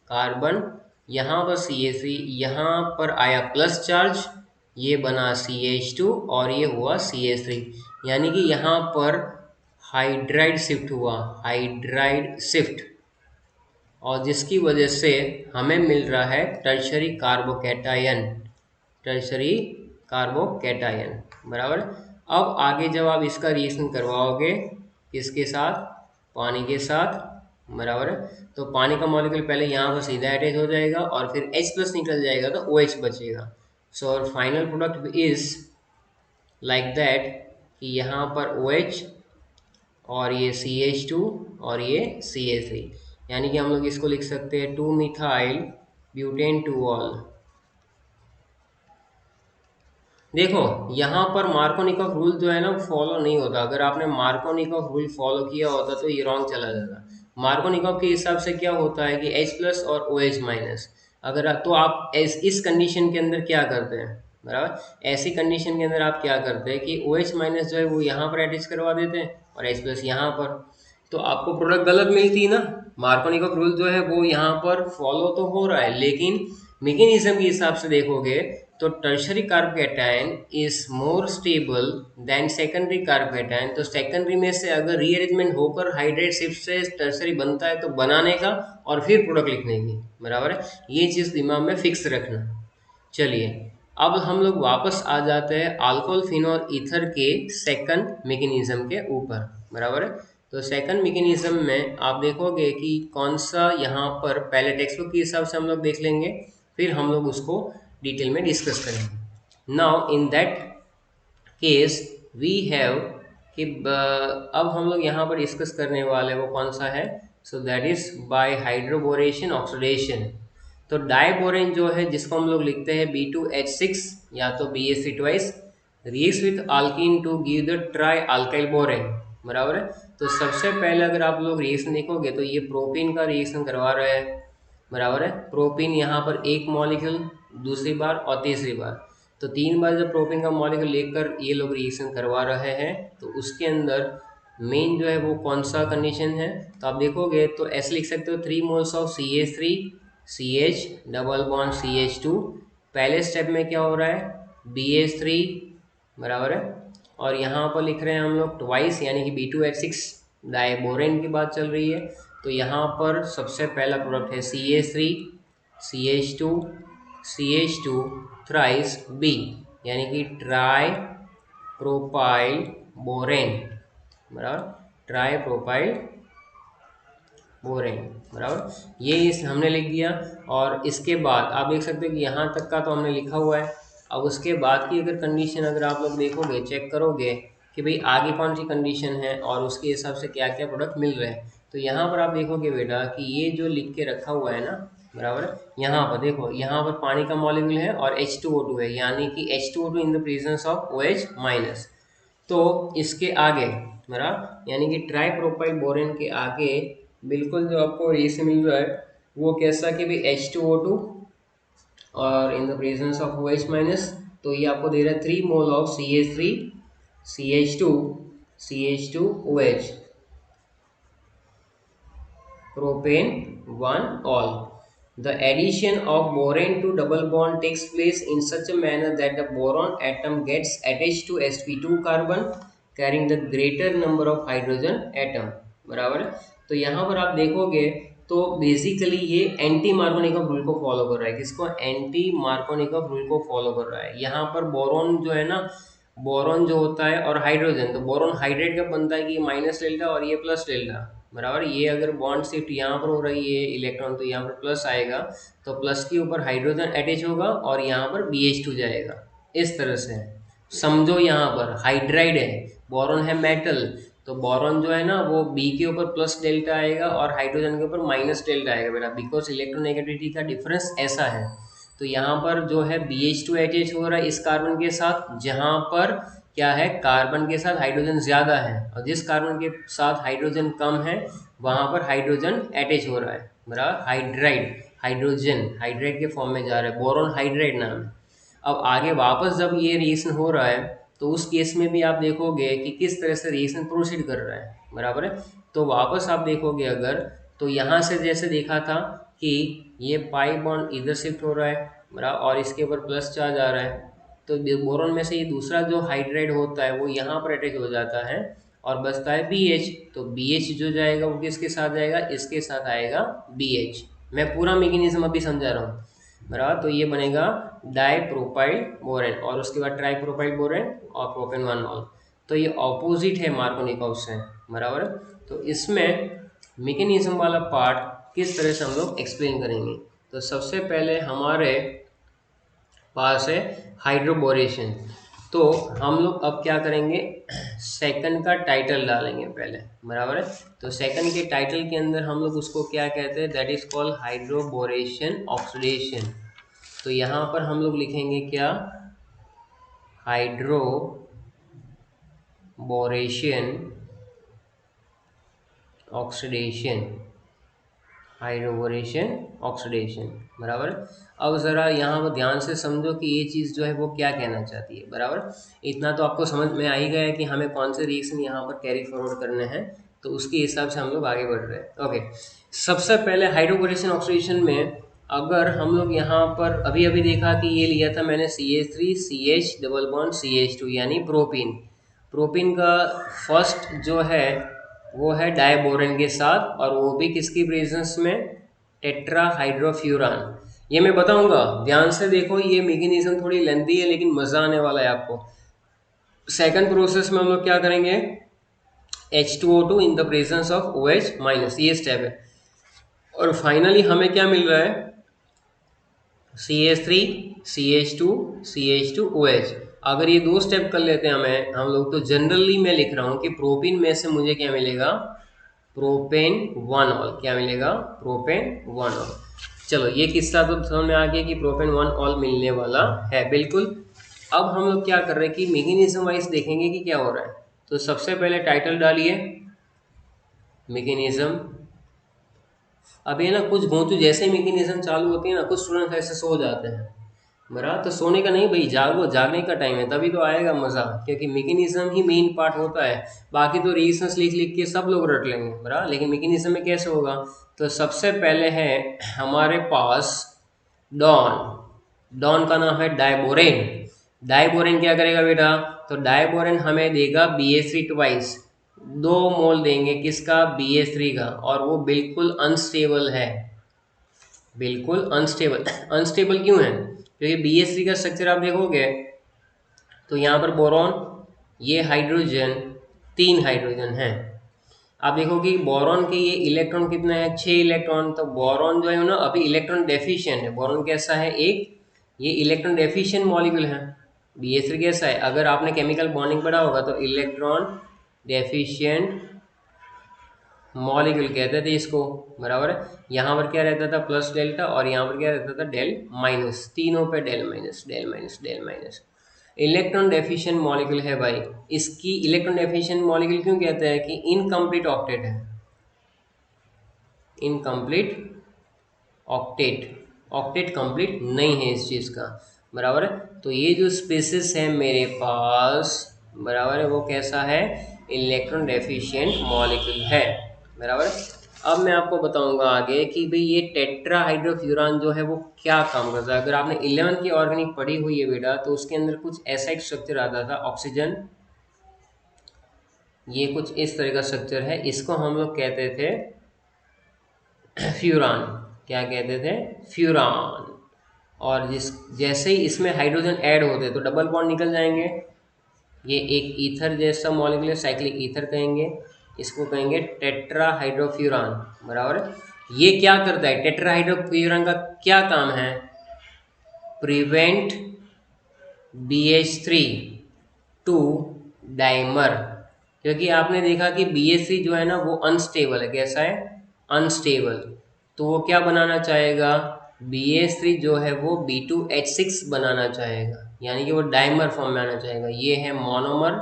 कार्बन, यहाँ पर CH3, यहाँ पर आया प्लस चार्ज, ये बना CH2 और ये हुआ CH3, यानी कि यहाँ पर हाइड्राइड शिफ्ट हुआ, हाइड्राइड शिफ्ट, और जिसकी वजह से हमें मिल रहा है टर्शरी कार्बोकैटायन, टर्शरी कार्बोकैटायन, बराबर। अब आगे जब आप इसका रिएक्शन करवाओगे किसके साथ, पानी के साथ, बराबर है। तो पानी का मॉलिक्यूल पहले यहाँ पर सीधा अटैच हो जाएगा और फिर H प्लस निकल जाएगा तो OH बचेगा। सो और final product is like that कि यहाँ पर OH और ये CH2 और ये CH3, यानी कि हम लोग इसको लिख सकते हैं 2-मिथाइल ब्यूटेन 2-ऑल। देखो यहाँ पर मार्कोनिकॉफ रूल जो है ना फॉलो नहीं होता, अगर आपने मार्कोनिकॉफ रूल फॉलो किया होता तो ये रॉन्ग चला जाता। मार्कोनिकॉफ के हिसाब से क्या होता है कि H प्लस और OH माइनस, अगर तो आप इस कंडीशन के अंदर क्या करते हैं, बराबर, ऐसी कंडीशन के अंदर आप क्या करते हैं कि OH माइनस जो है वो यहाँ पर अटैच करवा देते हैं और H प्लस यहाँ पर, तो आपको प्रोडक्ट गलत मिलती है ना। मार्कोनिकॉफ रूल जो है वो यहाँ पर फॉलो तो हो रहा है, लेकिन मैकेनिज्म के हिसाब से देखोगे तो tertiary carbocation is more stable then secondary carbocation. तो सेकेंडरी में से अगर रीअरेंजमेंट होकर हाइड्रेट शिफ्ट से टर्शरी बनता है तो बनाने का और फिर प्रोडक्ट लिखने की, बराबर है, ये चीज़ दिमाग में फिक्स रखना। चलिए अब हम लोग वापस आ जाते हैं अल्कोहल फिनॉल ईथर के सेकंड मैकेनिज्म के ऊपर, बराबर है। तो सेकंड मैकेनिज्म में आप देखोगे कि कौन सा, यहाँ पर पहले टेक्स्ट बुक के हिसाब से हम लोग देख लेंगे, फिर हम लोग उसको डिटेल में डिस्कस करेंगे। Now in that case we have कि अब हम लोग यहाँ पर डिस्कस करने वाले वो कौन सा है, so that is by hydroboration oxidation. तो डाइबोरेन जो है जिसको हम लोग लिखते हैं B2H6 या तो BH3 twice, reacts with alkene to give the trialkyl borane, बराबर है। तो सबसे पहले अगर आप लोग रिएक्शन देखोगे तो ये प्रोपीन का रिएक्शन करवा रहे हैं, बराबर है। प्रोपीन यहाँ पर एक मॉलिक्यूल, दूसरी बार और तीसरी बार, तो 3 बार जब प्रोपीन का मॉलिक्यूल लेकर ये लोग रिएक्शन करवा रहे हैं तो उसके अंदर मेन जो है वो कौन सा कंडीशन है, तो आप देखोगे तो ऐसे लिख सकते हो 3 moles of CH3 CH double bond CH2, पहले स्टेप में क्या हो रहा है BH3, बराबर है, और यहाँ पर लिख रहे हैं हम लोग ट्वाइस यानी कि B2H6 डाइबोरेन की बात चल रही है। तो यहाँ पर सबसे पहला प्रोडक्ट है CH3 CH2 थ्राइस B, यानी कि ट्राई प्रोपाइल बोरेन, बराबर, ट्राई प्रोपाइल बोरेन, बराबर। ये इस हमने लिख दिया। और इसके बाद आप देख सकते हो कि यहाँ तक का तो हमने लिखा हुआ है। अब उसके बाद की अगर कंडीशन अगर आप लोग देखोगे, चेक करोगे कि भाई आगे कौन सी कंडीशन है और उसके हिसाब से क्या क्या प्रोडक्ट मिल रहे हैं, तो यहाँ पर आप देखोगे बेटा कि ये जो लिख के रखा हुआ है ना, बराबर, यहाँ पर देखो, यहाँ पर पानी का मॉलिक्यूल है और H2O2 है, यानी कि H2O2 in the presence of OH minus. तो इसके आगे, बराबर, यानी कि ट्राई प्रोपाइल बोरेन के आगे बिल्कुल जो आपको रेस मिल रहा है वो कैसा कि भाई H2O2 और इन the presence of OH minus, तो ये आपको दे रहा है 3 mole of CH3 CH2 OH, propane 1 all. The addition of boron to double bond takes place in such a manner that the boron atom gets attached to sp2 carbon carrying the greater number of hydrogen atom, बराबर है। तो यहाँ पर आप देखोगे तो basically ये anti Markovnikov rule को फॉलो कर रहा है। किसको? एंटी मार्कोनिकॉफ रूल को फॉलो कर रहा है। यहाँ पर बोरॉन जो है ना, बोरॉन जो होता है और हाइड्रोजन, तो बोरॉन हाइड्रेट कब बनता है कि ये माइनस डेल्टा और ये प्लस डेल्टा, बराबर। ये अगर बॉन्ड शिफ्ट यहाँ पर हो रही है इलेक्ट्रॉन, तो यहाँ पर प्लस आएगा, तो प्लस के ऊपर हाइड्रोजन अटैच होगा और यहाँ पर BH2 जाएगा। इस तरह से समझो, यहाँ पर हाइड्राइड है, बोरॉन है मेटल, तो बोरॉन जो है ना वो B के ऊपर प्लस डेल्टा आएगा और हाइड्रोजन के ऊपर माइनस डेल्टा आएगा बेटा, बिकॉज इलेक्ट्रोनेगेटिविटी का डिफरेंस ऐसा है। तो यहाँ पर जो है BH2 अटैच हो रहा है इस कार्बन के साथ, जहाँ पर क्या है, कार्बन के साथ हाइड्रोजन ज़्यादा है, और जिस कार्बन के साथ हाइड्रोजन कम है वहाँ पर हाइड्रोजन अटैच हो रहा है, बराबर। हाइड्राइड, हाइड्रोजन हाइड्राइड के फॉर्म में जा रहा है, बोरॉन हाइड्राइड नाम है। अब आगे वापस जब ये रिएक्शन हो रहा है तो उस केस में भी आप देखोगे कि किस तरह से रिएक्शन प्रोसीड कर रहा है, बराबर है। तो वापस आप देखोगे अगर, तो यहाँ से जैसे देखा था कि ये पाई बॉन्ड इधर शिफ्ट हो रहा है, बराबर, और इसके ऊपर प्लस चार्ज आ रहा है, तो बोरॉन में से ये दूसरा जो हाइड्राइड होता है वो यहाँ पर अटैच हो जाता है और बचता है BH। तो BH जो जाएगा वो किसके साथ जाएगा, इसके साथ आएगा BH। मैं पूरा मैकेनिज्म अभी समझा रहा हूँ, बराबर। तो ये बनेगा डाई प्रोपाइल बोरेन और उसके बाद ट्राई प्रोपाइल बोरेन और प्रोपेन 1 ऑल। तो ये ऑपोजिट है मार्कोनिकॉफ से, बराबर। तो इसमें मैकेनिज्म वाला पार्ट किस तरह से हम लोग एक्सप्लेन करेंगे। तो सबसे पहले हमारे पास है हाइड्रोबोरेशन। तो हम लोग अब क्या करेंगे, सेकंड का टाइटल डालेंगे पहले, बराबर है। तो सेकंड के टाइटल के अंदर हम लोग उसको क्या कहते हैं, that is called hydroboration oxidation. तो यहाँ पर हम लोग लिखेंगे क्या, हाइड्रोबोरेशन ऑक्सीडेशन, हाइड्रोबोरेशन ऑक्सीडेशन, बराबर। अब ज़रा यहाँ पर ध्यान से समझो कि ये चीज़ जो है वो क्या कहना चाहती है, बराबर। इतना तो आपको समझ में आ ही गया है कि हमें कौन से रिएक्शन यहाँ पर कैरी फॉरवर्ड करने हैं, तो उसके हिसाब से हम लोग आगे बढ़ रहे हैं। ओके, सबसे पहले हाइड्रोबोरेशन ऑक्सीडेशन में अगर हम लोग यहाँ पर अभी अभी देखा कि ये लिया था मैंने CH3 CH double bond CH2 यानी प्रोपीन। प्रोपीन का फर्स्ट जो है वो है डायबोरेन के साथ, और वो भी किसकी प्रेजेंस में, टेट्राहाइड्रोफ्यूरान। ये मैं बताऊंगा, ध्यान से देखो, ये मैकेनिज्म थोड़ी लेंथी है लेकिन मजा आने वाला है आपको। सेकंड प्रोसेस में हम लोग क्या करेंगे, H2O2 in the presence of OH minus, ये स्टेप है। और फाइनली हमें क्या मिल रहा है, CH3 CH2 CH2 OH। अगर ये दो स्टेप कर लेते हैं हम लोग, तो जनरली मैं लिख रहा हूँ कि प्रोपीन में से मुझे क्या मिलेगा, प्रोपेन 1 ऑल। क्या मिलेगा, प्रोपेन 1 ऑल। चलो ये किस्सा तो समझ में आ गया कि प्रोपेन 1 ऑल मिलने वाला है, बिल्कुल। अब हम लोग क्या कर रहे हैं कि मैकेनिज्म वाइज देखेंगे कि क्या हो रहा है। तो सबसे पहले टाइटल डालिए मैकेनिज्म। अब ये ना कुछ घोंचू जैसे ही मैकेनिज्म चालू होती है ना, कुछ स्टूडेंट्स ऐसे सो जाते हैं, बराबर। तो सोने का नहीं भाई, जागो, जागने का टाइम है, तभी तो आएगा मज़ा, क्योंकि मैकेनिज्म ही मेन पार्ट होता है। बाकी तो रीजंस लिख लिख के सब लोग रट लेंगे, बराबर, लेकिन मैकेनिज्म में कैसे होगा। तो सबसे पहले है हमारे पास डॉन। डॉन का नाम है डायबोरेन। डायबोरेन क्या करेगा बेटा, तो डायबोरेन हमें देगा BH3 ट्वाइस, 2 मोल देंगे किसका, BH3 का, और वो बिल्कुल अनस्टेबल है, बिल्कुल अनस्टेबल। अनस्टेबल क्यों है? क्योंकि BH3 का स्ट्रक्चर आप देखोगे तो यहाँ पर बोरॉन, ये हाइड्रोजन, 3 हाइड्रोजन हैं। आप देखो कि बोरॉन के ये इलेक्ट्रॉन कितने हैं, 6 इलेक्ट्रॉन। तो बोरॉन जो है ना अभी इलेक्ट्रॉन डेफिशिएंट है। बोरॉन कैसा है, एक ये इलेक्ट्रॉन डेफिशिएंट मॉलिक्यूल है। BH3 कैसा है, अगर आपने केमिकल बॉन्डिंग पढ़ा होगा तो इलेक्ट्रॉन डेफिशिएंट मॉलिक्यूल कहते थे इसको, बराबर है। यहाँ पर क्या रहता था, प्लस डेल्टा, और यहाँ पर क्या रहता था, डेल माइनस। तीनों पे del minus, del minus, del minus. Electron deficient molecule है भाई। इसकी इलेक्ट्रॉन डेफिशिएंट मॉलिक्यूल क्यों कहते हैं कि इनकम्प्लीट ऑक्टेट है, इनकम्प्लीट ऑक्टेट। ऑक्टेट कंप्लीट नहीं है इस चीज़ का, बराबर है। तो ये जो स्पेसिस है मेरे पास, बराबर है, वो कैसा है, इलेक्ट्रॉन डेफिशिएंट मॉलिक्यूल है, बराबर है। अब मैं आपको बताऊंगा आगे कि भाई ये टेट्राहाइड्रोफ्यूरान जो है वो क्या काम करता है। अगर आपने 11th की ऑर्गेनिक पढ़ी हुई है बेटा, तो उसके अंदर कुछ ऐसा एक स्ट्रक्चर आता था, ऑक्सीजन, ये कुछ इस तरह का स्ट्रक्चर है। इसको हम लोग कहते थे फ्यूरान। क्या कहते थे, फ्यूरान। और जिस जैसे ही इसमें हाइड्रोजन ऐड होते तो डबल बॉन्ड निकल जाएंगे। ये एक ईथर जैसा मॉलिक्यूल है, साइक्लिक ईथर कहेंगे इसको, कहेंगे टेट्राहाइड्रोफ्यूरान, बराबर है। ये क्या करता है, टेट्राहाइड्रोफ्यूरान का क्या काम है, प्रिवेंट BH3 टू डाइमर। क्योंकि आपने देखा कि BH3 जो है ना वो अनस्टेबल है। कैसा है, अनस्टेबल। तो वो क्या बनाना चाहेगा, BH3 जो है वो B2H6 बनाना चाहेगा, यानी कि वो डाइमर फॉर्म में आना चाहेगा। ये है मोनोमर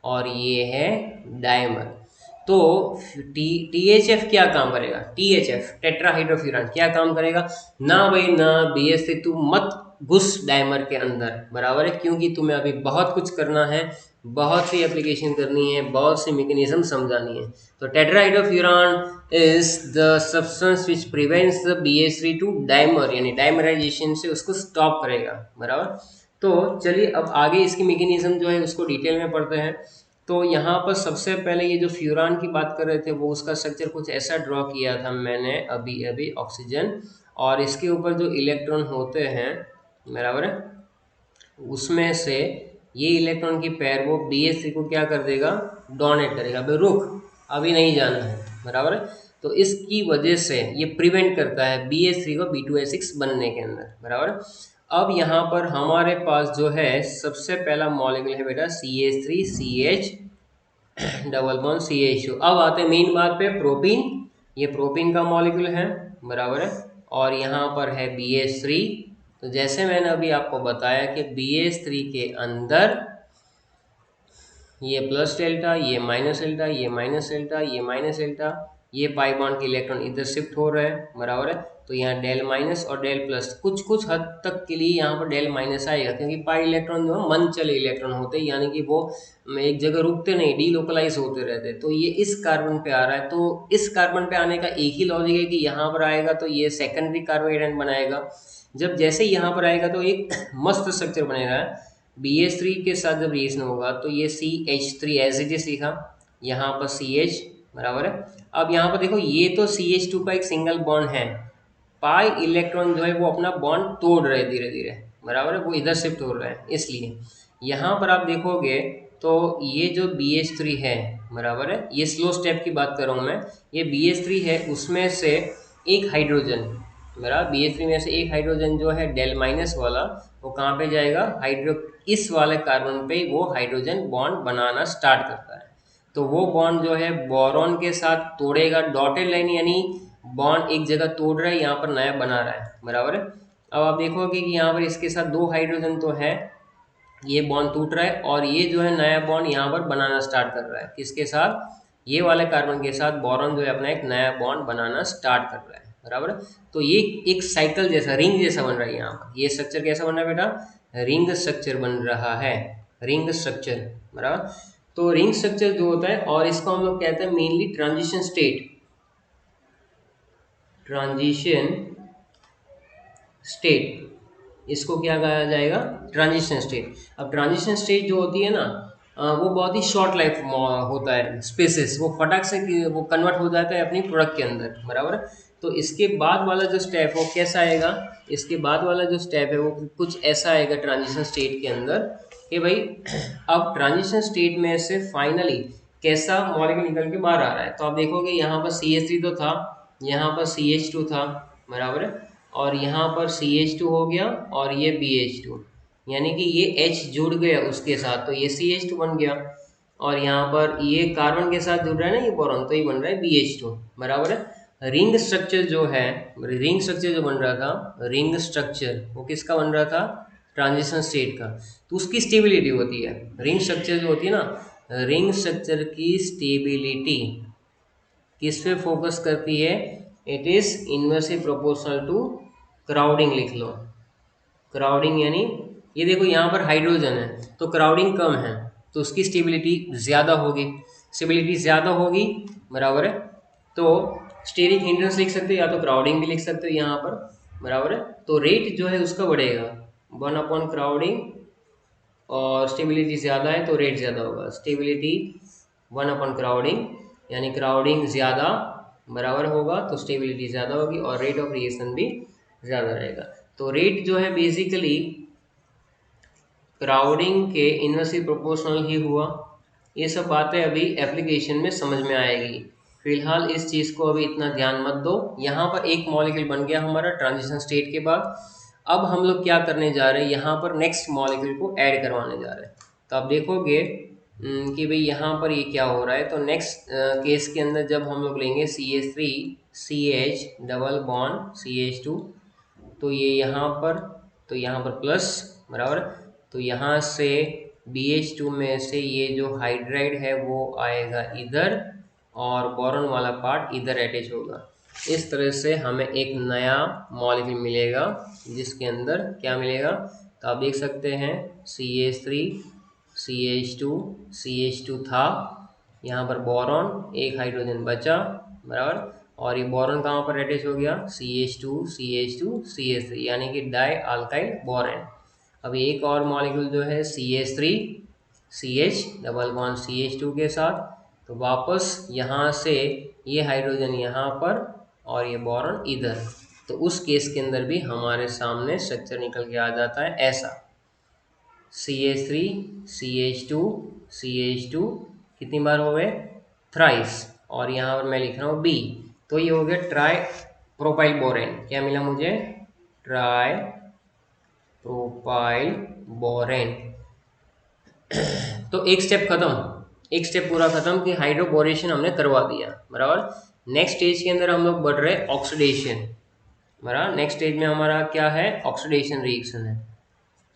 और ये है डाइमर। तो THF क्या काम करेगा, THF टेट्राहाइड्रोफ्यूरान क्या काम करेगा, ना भाई ना, BH3 तू मत घुस डाइमर के अंदर, बराबर है। क्योंकि तुम्हें अभी बहुत कुछ करना है, बहुत सी एप्लीकेशन करनी है, बहुत सी मैकेनिज्म समझानी है। तो tetrahydrofuran is the substance which prevents the BH3 to dimer, यानी डाइमराइजेशन से उसको स्टॉप करेगा, बराबर। तो चलिए अब आगे इसकी मैकेनिज्म जो है उसको डिटेल में पढ़ते हैं। तो यहाँ पर सबसे पहले ये जो फ्यूरान की बात कर रहे थे वो उसका स्ट्रक्चर कुछ ऐसा ड्रॉ किया था मैंने अभी अभी, ऑक्सीजन, और इसके ऊपर जो इलेक्ट्रॉन होते हैं, बराबर है, उसमें से ये इलेक्ट्रॉन की पेयर वो BH3 को क्या कर देगा, डोनेट करेगा। भाई रुक, अभी नहीं जाना है, बराबर है। तो इसकी वजह से ये प्रिवेंट करता है BH3 को B2H6 बनने के अंदर, बराबर है। अब यहाँ पर हमारे पास जो है सबसे पहला मॉलिक्यूल है बेटा CH3CH डबल बॉन्ड CH2। अब आते हैं मेन बात पे, प्रोपीन। ये प्रोपीन का मॉलिक्यूल है, बराबर है। और यहाँ पर है BH3। तो जैसे मैंने अभी आपको बताया कि BH3 के अंदर ये प्लस डेल्टा, ये माइनस डेल्टा, ये माइनस डेल्टा, ये माइनस डेल्टा, ये पाई बॉन्ड के इलेक्ट्रॉन इधर शिफ्ट हो रहे हैं, बराबर है। तो यहाँ डेल माइनस और डेल प्लस, कुछ कुछ हद तक के लिए यहाँ पर डेल माइनस आएगा, क्योंकि पाई इलेक्ट्रॉन जो है मन चले इलेक्ट्रॉन होते हैं, यानी कि वो एक जगह रुकते नहीं, डीलोकलाइज होते रहते। तो ये इस कार्बन पे आ रहा है, तो इस कार्बन पे आने का एक ही लॉजिक है कि यहाँ पर आएगा तो ये सेकेंडरी कार्बोहाइड्रेट बनाएगा। जब जैसे यहाँ पर आएगा तो एक मस्त स्ट्रक्चर बनेगा। BH3 के साथ जब रिएक्शन होगा तो ये CH3 एज इट इज लिखा, यहाँ पर CH, बराबर है। अब यहाँ पर देखो ये तो CH2 का एक सिंगल बॉन्ड है, पाई इलेक्ट्रॉन जो है वो अपना बॉन्ड तोड़ रहे धीरे धीरे, बराबर है, वो इधर शिफ्ट हो रहा है। इसलिए यहाँ पर आप देखोगे तो ये जो BH3 है, बराबर है, ये स्लो स्टेप की बात कर रहा हूँ मैं, ये BH3 है, उसमें से एक हाइड्रोजन, बराबर, BH3 में से एक हाइड्रोजन जो है डेल माइनस वाला, वो कहाँ पे जाएगा, हाइड्रो, इस वाले कार्बन पे वो हाइड्रोजन बॉन्ड बनाना स्टार्ट करता है। तो वो बॉन्ड जो है बोरॉन के साथ तोड़ेगा, डॉटेड लाइन, यानी बॉन्ड एक जगह तोड़ रहा है, यहाँ पर नया बना रहा है, बराबर है। अब आप देखोगे कि यहाँ पर इसके साथ 2 हाइड्रोजन तो है, ये बॉन्ड टूट रहा है, और ये जो है नया बॉन्ड यहाँ पर बनाना स्टार्ट कर रहा है, किसके साथ, ये वाले कार्बन के साथ बोरॉन जो है अपना एक नया बॉन्ड बनाना स्टार्ट कर रहा है, बराबर। तो ये एक साइकिल जैसा, रिंग जैसा बन रहा है। यहाँ पर ये स्ट्रक्चर कैसा बन रहा है बेटा, रिंग स्ट्रक्चर बन रहा है, रिंग स्ट्रक्चर, बराबर। तो रिंग स्ट्रक्चर जो होता है, और इसको हम लोग कहते हैं mainly transition state, transition state, इसको क्या कहा जाएगा, ट्रांजिशन स्टेट। अब ट्रांजिशन स्टेट जो होती है ना, वो बहुत ही शॉर्ट लाइफ होता है, स्पेसिस, वो फटाक से वो कन्वर्ट हो जाता है अपनी प्रोडक्ट के अंदर, बराबर। तो इसके बाद वाला जो स्टेप है वो कैसा आएगा, इसके बाद वाला जो स्टेप है वो कुछ ऐसा आएगा ट्रांजिशन स्टेट के अंदर कि भाई अब ट्रांजिशन स्टेट में से फाइनली कैसा मॉलिक्यूल निकल के बाहर आ रहा है। तो आप देखोगे यहाँ पर CH3 तो था, यहाँ पर CH2 था, बराबर है, और यहाँ पर CH2 हो गया और ये BH2, यानी कि ये H जुड़ गया उसके साथ तो ये CH2 बन गया, और यहाँ पर ये कार्बन के साथ जुड़ रहा है ना ये बोरॉन, तो ये बन रहा है BH2, बराबर है। रिंग स्ट्रक्चर जो है, रिंग स्ट्रक्चर जो बन रहा था, रिंग स्ट्रक्चर वो किसका बन रहा था, ट्रांजिशन स्टेट का, तो उसकी स्टेबिलिटी होती है, रिंग स्ट्रक्चर जो होती है ना, रिंग स्ट्रक्चर की स्टेबिलिटी किस पे फोकस करती है, it is inversely proportional to crowding, लिख लो क्राउडिंग, यानी ये देखो यहाँ पर हाइड्रोजन है तो क्राउडिंग कम है तो उसकी स्टेबिलिटी ज़्यादा होगी, स्टेबिलिटी ज़्यादा होगी, बराबर है। तो स्टेरिक हिंड्रेंस लिख सकते हो या तो क्राउडिंग भी लिख सकते हो यहाँ पर, बराबर है। तो रेट जो है उसका बढ़ेगा 1 क्राउडिंग, और स्टेबिलिटी ज़्यादा है तो रेट ज़्यादा होगा, स्टेबिलिटी 1/क्राउडिंग, यानी क्राउडिंग ज़्यादा बराबर होगा तो स्टेबिलिटी ज़्यादा होगी और रेट ऑफ रिएक्शन भी ज़्यादा रहेगा। तो रेट जो है बेसिकली क्राउडिंग के इनवर्सली प्रोपोर्शनल ही हुआ। ये सब बातें अभी एप्लीकेशन में समझ में आएगी, फिलहाल इस चीज़ को अभी इतना ध्यान मत दो। यहाँ पर एक मॉलिक्यूल बन गया हमारा ट्रांजिशन स्टेट के बाद, अब हम लोग क्या करने जा रहे हैं, यहाँ पर नेक्स्ट मॉलिक्यूल को ऐड करवाने जा रहे हैं। तो आप देखोगे कि भाई यहाँ पर ये क्या हो रहा है, तो नेक्स्ट केस के अंदर जब हम लोग लेंगे CH3 CH double bond CH2, तो ये यहाँ पर, तो यहाँ पर प्लस, बराबर, तो यहाँ से BH2 में से ये जो हाइड्राइड है वो आएगा इधर और बोरॉन वाला पार्ट इधर अटैच होगा। इस तरह से हमें एक नया मॉलिक्यूल मिलेगा जिसके अंदर क्या मिलेगा, तो आप देख सकते हैं CH3 CH2 CH2 था, यहाँ पर बोरॉन एक हाइड्रोजन बचा, बराबर, और ये बोरॉन कहाँ पर अटैच हो गया, CH2 CH2 CH3, यानी कि डाई अल्काइल बोरेन। अब एक और मॉलिक्यूल जो है CH3 CH double bond CH2 के साथ, तो वापस यहाँ से ये हाइड्रोजन यहाँ पर और ये बोरॉन इधर, तो उस केस के अंदर भी हमारे सामने स्ट्रक्चर निकल के आ जाता है ऐसा, CH3 CH2 CH2 कितनी बार हो गए, थ्राइस, और यहाँ पर मैं लिख रहा हूँ B, तो ये हो गया ट्राई प्रोपाइल बोरेन। क्या मिला मुझे, ट्राई प्रोपाइल बोरेन। तो एक स्टेप खत्म, एक स्टेप पूरा खत्म कि हाइड्रोबोरेशन हमने करवा दिया, बराबर। नेक्स्ट स्टेज के अंदर हम लोग बढ़ रहे ऑक्सीडेशन, बराबर। नेक्स्ट स्टेज में हमारा क्या है, ऑक्सीडेशन रिएक्शन है।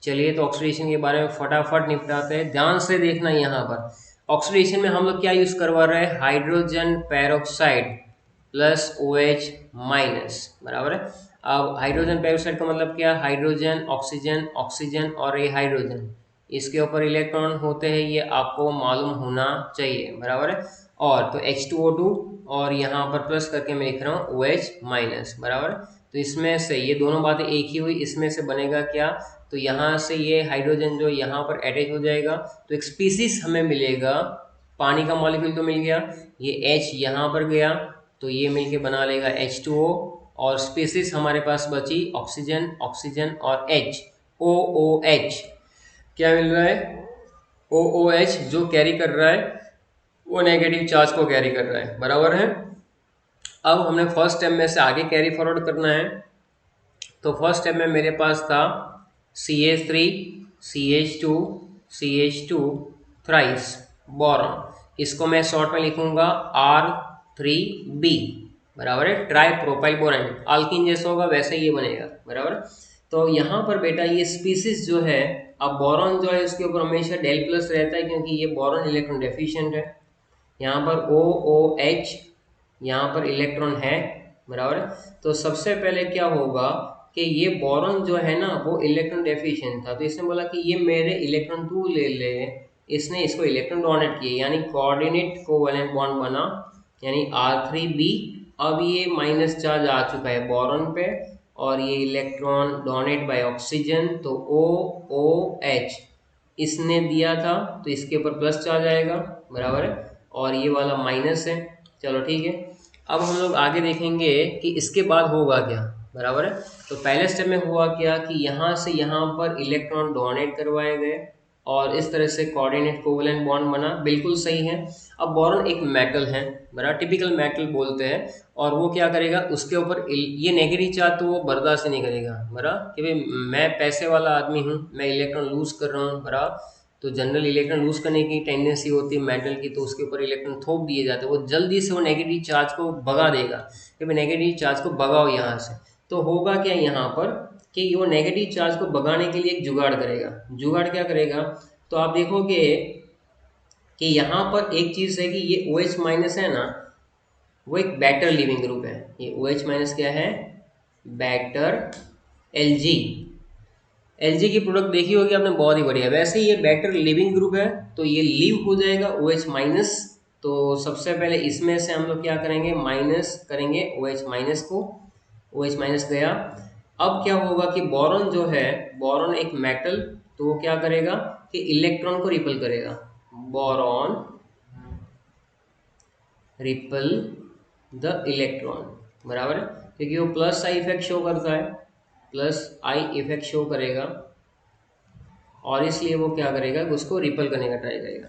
चलिए तो ऑक्सीडेशन के बारे में फटाफट निपटाते हैं, ध्यान से देखना। यहाँ पर ऑक्सीडेशन में हम लोग क्या यूज करवा रहे हैं, hydrogen peroxide plus OH minus, बराबर है। अब हाइड्रोजन पेरोक्साइड का मतलब क्या, हाइड्रोजन ऑक्सीजन ऑक्सीजन और ये हाइड्रोजन, इसके ऊपर इलेक्ट्रॉन होते हैं, ये आपको मालूम होना चाहिए, बराबर है। और तो H2O2 और यहाँ पर प्लस करके मैं लिख रहा हूँ OH माइनस, बराबर। तो इसमें से ये दोनों बातें एक ही हुई, इसमें से बनेगा क्या, तो यहाँ से ये हाइड्रोजन जो यहाँ पर अटैच हो जाएगा तो एक स्पीसीज हमें मिलेगा, पानी का मॉलिक्यूल तो मिल गया, ये H यहाँ पर गया तो ये मिलके बना लेगा H2O, और स्पीसीज हमारे पास बची ऑक्सीजन ऑक्सीजन और H, OOH। क्या मिल रहा है, OOH जो कैरी कर रहा है वो नेगेटिव चार्ज को कैरी कर रहा है, बराबर है। अब हमने फर्स्ट स्टेप में से आगे कैरी फॉरवर्ड करना है, तो फर्स्ट स्टेप में मेरे पास था CH3 CH2 CH2 thrice boron, इसको मैं शॉर्ट में लिखूंगा R3B, बराबर है, ट्राई प्रोपाइल बोरेन, अल्किन जैसा होगा वैसे ही ये बनेगा, बराबर। तो यहाँ पर बेटा ये स्पीसीज जो है, अब बोरॉन जो है उसके ऊपर हमेशा डेल प्लस रहता है क्योंकि ये बोरॉन इलेक्ट्रॉन डेफिशिएंट है। यहाँ पर OOH यहाँ पर इलेक्ट्रॉन है, बराबर। तो सबसे पहले क्या होगा कि ये बोरॉन जो है ना वो इलेक्ट्रॉन डेफिशिएंट था, तो इसने बोला कि ये मेरे इलेक्ट्रॉन तू ले ले, इसने इसको इलेक्ट्रॉन डोनेट किए, यानी कोऑर्डिनेट कोवैलेंट बॉन्ड बना, यानी R3B। अब ये माइनस चार्ज आ चुका है बोरॉन पे और ये इलेक्ट्रॉन डोनेट बाय ऑक्सीजन, तो OOH इसने दिया था तो इसके ऊपर प्लस चार्ज आएगा, बराबर है, और ये वाला माइनस है, चलो ठीक है। अब हम लोग आगे देखेंगे कि इसके बाद होगा क्या, बराबर है। तो पहले स्टेप में हुआ क्या कि यहाँ से यहाँ पर इलेक्ट्रॉन डोनेट करवाए गए और इस तरह से कोऑर्डिनेट कोवेलेंट बॉन्ड बना, बिल्कुल सही है। अब बोरॉन एक मेटल है, बराबर, टिपिकल मेटल बोलते हैं, और वो क्या करेगा, उसके ऊपर ये नेगेटिव चार्ज तो वो बर्दाश्त नहीं करेगा, बराबर, कि भाई मैं पैसे वाला आदमी हूँ, मैं इलेक्ट्रॉन लूज कर रहा हूँ, बराबर। तो जनरल इलेक्ट्रॉन लूज करने की टेंडेंसी होती है मेटल की, तो उसके ऊपर इलेक्ट्रॉन थोप दिए जाते हैं, वो जल्दी से वो नेगेटिव चार्ज को भगा देगा कि भाई नेगेटिव चार्ज को भगाओ यहाँ से। तो होगा क्या यहाँ पर कि वो नेगेटिव चार्ज को भगाने के लिए एक जुगाड़ करेगा। जुगाड़ क्या करेगा, तो आप देखोगे कि यहाँ पर एक चीज़ है कि ये OH माइनस है ना, वो एक बेटर लिविंग ग्रुप है। ये OH माइनस क्या है, बेटर Lg। एलजी की प्रोडक्ट देखी होगी आपने, बहुत ही बढ़िया। वैसे ही ये बेटर लिविंग ग्रुप है, तो ये लीव हो जाएगा OH माइनस। तो सबसे पहले इसमें से हम लोग क्या करेंगे, माइनस करेंगे OH माइनस को। OH माइनस गया। अब क्या होगा कि बोरॉन जो है, बोरॉन एक मेटल, तो वो क्या करेगा कि इलेक्ट्रॉन को रिपल करेगा। बोरॉन रिपल द इलेक्ट्रॉन, बराबर है, क्योंकि वो प्लस आई इफेक्ट शो करता है, प्लस आई इफेक्ट शो करेगा, और इसलिए वो क्या करेगा, उसको रिपल करने का ट्राई करेगा।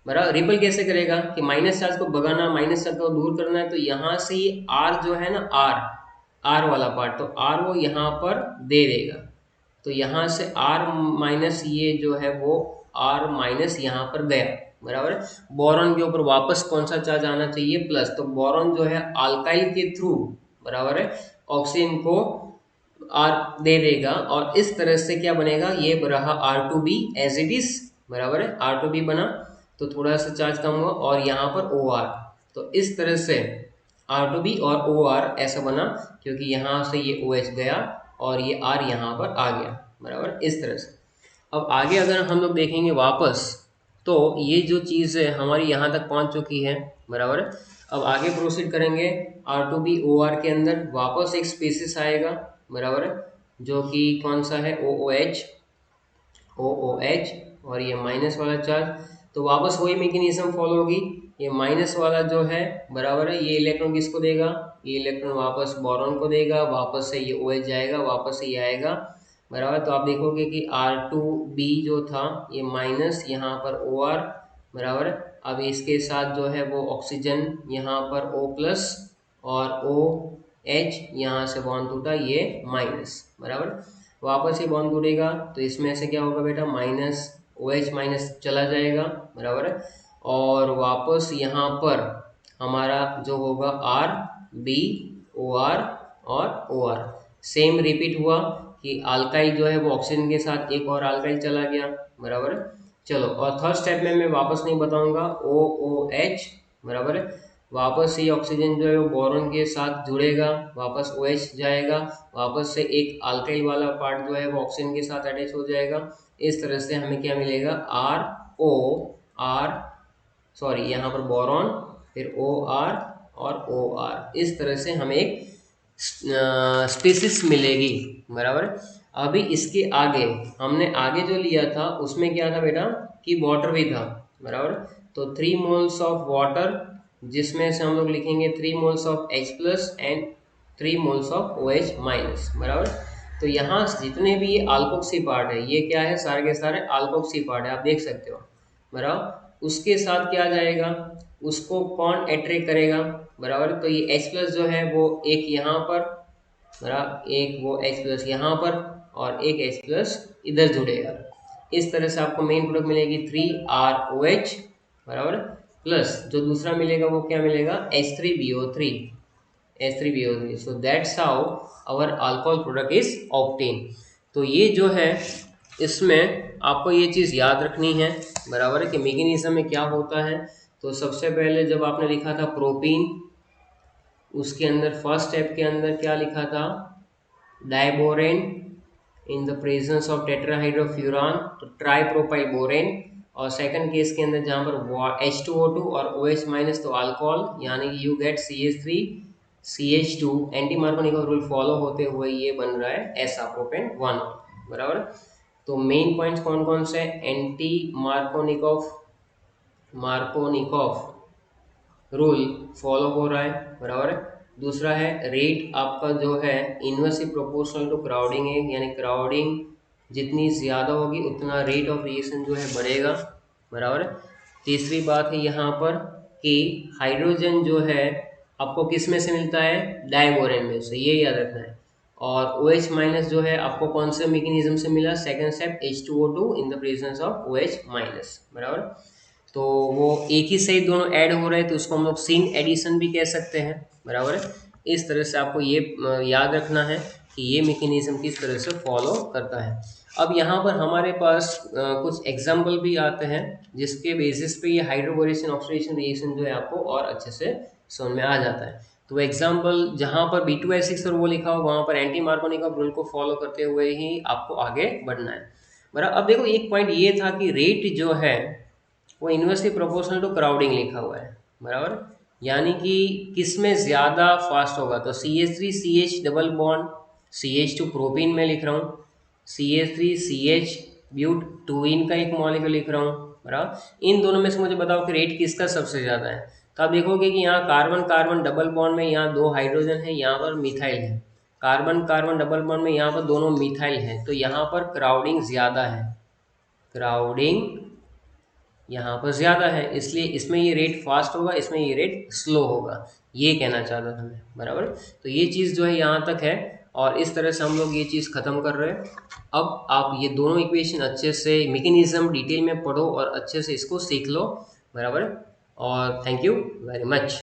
बराबर, रिपल कैसे करेगा कि माइनस चार्ज को भगाना, माइनस चार्ज को दूर करना है, तो यहाँ से ये आर जो है ना, आर आर वाला पार्ट, तो आर वो यहाँ पर दे देगा। तो यहाँ से आर माइनस, ये जो है वो आर माइनस यहाँ पर गया, बराबर है। बोरॉन के ऊपर वापस कौन सा चार्ज आना चाहिए, प्लस। तो बोरॉन जो है अल्काइल के थ्रू, बराबर है, ऑक्सीजन को आर दे देगा, और इस तरह से क्या बनेगा, ये रहा R2B एज इट इज, बराबर है, R2B बना, तो थोड़ा सा चार्ज कम हुआ, और यहाँ पर OR। तो इस तरह से R2B और OR ऐसा बना, क्योंकि यहाँ से ये OH गया और ये R यहाँ पर आ गया, बराबर, इस तरह से। अब आगे अगर हम लोग देखेंगे वापस, तो ये जो चीज़ है हमारी यहाँ तक पहुँच चुकी है, बराबर है। अब आगे प्रोसीड करेंगे, R2B OR के अंदर वापस एक स्पीसीस आएगा, बराबर है, जो कि कौन सा है, OOH। OOH और ये माइनस वाला चार्ज, तो वापस वही मैकेनिज्म फॉलो होगी। ये माइनस वाला जो है, बराबर है, ये इलेक्ट्रॉन किसको देगा, ये इलेक्ट्रॉन वापस बोरॉन को देगा, वापस से ये OH जाएगा, वापस से ये आएगा, बराबर। तो आप देखोगे कि R2B जो था ये माइनस, यहाँ पर OR, बराबर। अब इसके साथ जो है वो ऑक्सीजन यहाँ पर O प्लस, और OH यहाँ से बॉन्ड टूटा, ये माइनस, बराबर। वापस ये बॉन्ड टूटेगा, तो इसमें से क्या होगा बेटा, माइनस OH माइनस चला जाएगा, बराबर है, और वापस यहाँ पर हमारा जो होगा RbOR और OR, सेम रिपीट हुआ कि अल्काइल जो है वो ऑक्सीजन के साथ एक और अल्काइल चला गया, बराबर है। चलो, और थर्ड स्टेप में मैं वापस नहीं बताऊंगा, OOH, बराबर है, वापस से ऑक्सीजन जो है वो बोरॉन के साथ जुड़ेगा, वापस OH जाएगा, वापस से एक अल्काइल वाला पार्ट जो है वो ऑक्सीजन के साथ अटैच हो जाएगा। इस तरह से हमें क्या मिलेगा, ROR, सॉरी यहाँ पर बोरॉन, फिर OR और OR, इस तरह से हमें एक स्पीसीज मिलेगी, बराबर। अभी इसके आगे हमने आगे जो लिया था उसमें क्या था बेटा कि वाटर भी था, बराबर। तो 3 मोल्स ऑफ वाटर, जिसमें से हम लोग लिखेंगे 3 moles of H plus and 3 moles of OH minus, बराबर। तो यहाँ जितने भी ये अल्कोक्सी पार्ट है, ये क्या है, सारे के सारे अल्कोक्सी पार्ट है, आप देख सकते हो, बराबर। उसके साथ क्या जाएगा, उसको कौन अट्रैक्ट करेगा, बराबर। तो ये H प्लस जो है वो एक यहाँ पर, बराबर, एक वो H प्लस यहाँ पर, और एक H प्लस इधर जुड़ेगा। इस तरह से आपको मेन प्रोडक्ट मिलेगी 3ROH, बराबर, प्लस जो दूसरा मिलेगा वो क्या मिलेगा, H3BO3, H3BO3। So that's how our alcohol product is obtain. तो ये जो है, इसमें आपको ये चीज़ याद रखनी है, बराबर है, कि मैकेनिज्म में क्या होता है। तो सबसे पहले जब आपने लिखा था प्रोपीन, उसके अंदर फर्स्ट स्टेप के अंदर क्या लिखा था, diborane in the presence of tetrahydrofuran, तो ट्राइप्रोपाइल बोरेन। और सेकंड केस के अंदर जहाँ पर H2O2 और OH माइनस, तो अल्कोहल, यानी कि you get CH3 CH2, anti Markovnikov rule follow होते हुए ये बन रहा है ऐसा प्रोपेन 1, बराबर। तो मेन पॉइंट्स कौन कौन से, anti Markovnikov, Markovnikov rule follow हो रहा है, बराबर है। दूसरा है रेट आपका जो है इनवर्सली प्रोपोर्शनल टू क्राउडिंग है, यानी क्राउडिंग जितनी ज़्यादा होगी उतना रेट ऑफ रिएक्शन जो है बढ़ेगा, बराबर है। तीसरी बात है यहाँ पर कि हाइड्रोजन जो है आपको किस में से मिलता है, डाइबोरेन में से, ये याद रखना है। और OH माइनस जो है आपको कौन से मैकेनिज्म से मिला, second step H2O2 in the presence of OH minus, बराबर। तो वो एक ही सही दोनों ऐड हो रहे हैं तो उसको हम लोग सीन एडिशन भी कह सकते हैं, बराबर है। इस तरह से आपको ये याद रखना है कि ये मैकेनिज्म किस तरह से फॉलो करता है। अब यहाँ पर हमारे पास कुछ एग्जाम्पल भी आते हैं जिसके बेसिस पे ये हाइड्रोबोरेशन ऑक्सीडेशन रिएक्शन जो है आपको और अच्छे से समझ में आ जाता है। तो एग्जाम्पल जहाँ पर B2H6 और वो लिखा हो वहाँ पर एंटी मार्कोनिकॉफ रूल को फॉलो करते हुए ही आपको आगे बढ़ना है, बराबर। अब देखो एक पॉइंट ये था कि रेट जो है वो इन्वर्सली प्रोपोर्शनल टू क्राउडिंग लिखा हुआ है, बराबर। यानी कि किस में ज़्यादा फास्ट होगा, तो CH3CH double bond CH2 propene में लिख रहा हूँ, CH3CH ब्यूट टूइन का एक मॉलिक्यूल लिख रहा हूँ, बराबर। इन दोनों में से मुझे बताओ कि रेट किसका सबसे ज़्यादा है। तो आप देखोगे कि यहाँ कार्बन कार्बन डबल बॉन्ड में यहाँ दो हाइड्रोजन है, यहाँ पर मिथाइल है। कार्बन कार्बन डबल बॉन्ड में यहाँ पर दोनों मिथाइल है, तो यहाँ पर क्राउडिंग ज़्यादा है, क्राउडिंग यहाँ पर ज़्यादा है, इसलिए इसमें ये रेट फास्ट होगा, इसमें ये रेट स्लो होगा, ये कहना चाहता था मैं, बराबर। तो ये चीज़ जो है यहाँ तक है और इस तरह से हम लोग ये चीज़ ख़त्म कर रहे हैं। अब आप ये दोनों इक्वेशन अच्छे से मैकेनिज्म डिटेल में पढ़ो और अच्छे से इसको सीख लो, बराबर। और थैंक यू वेरी मच।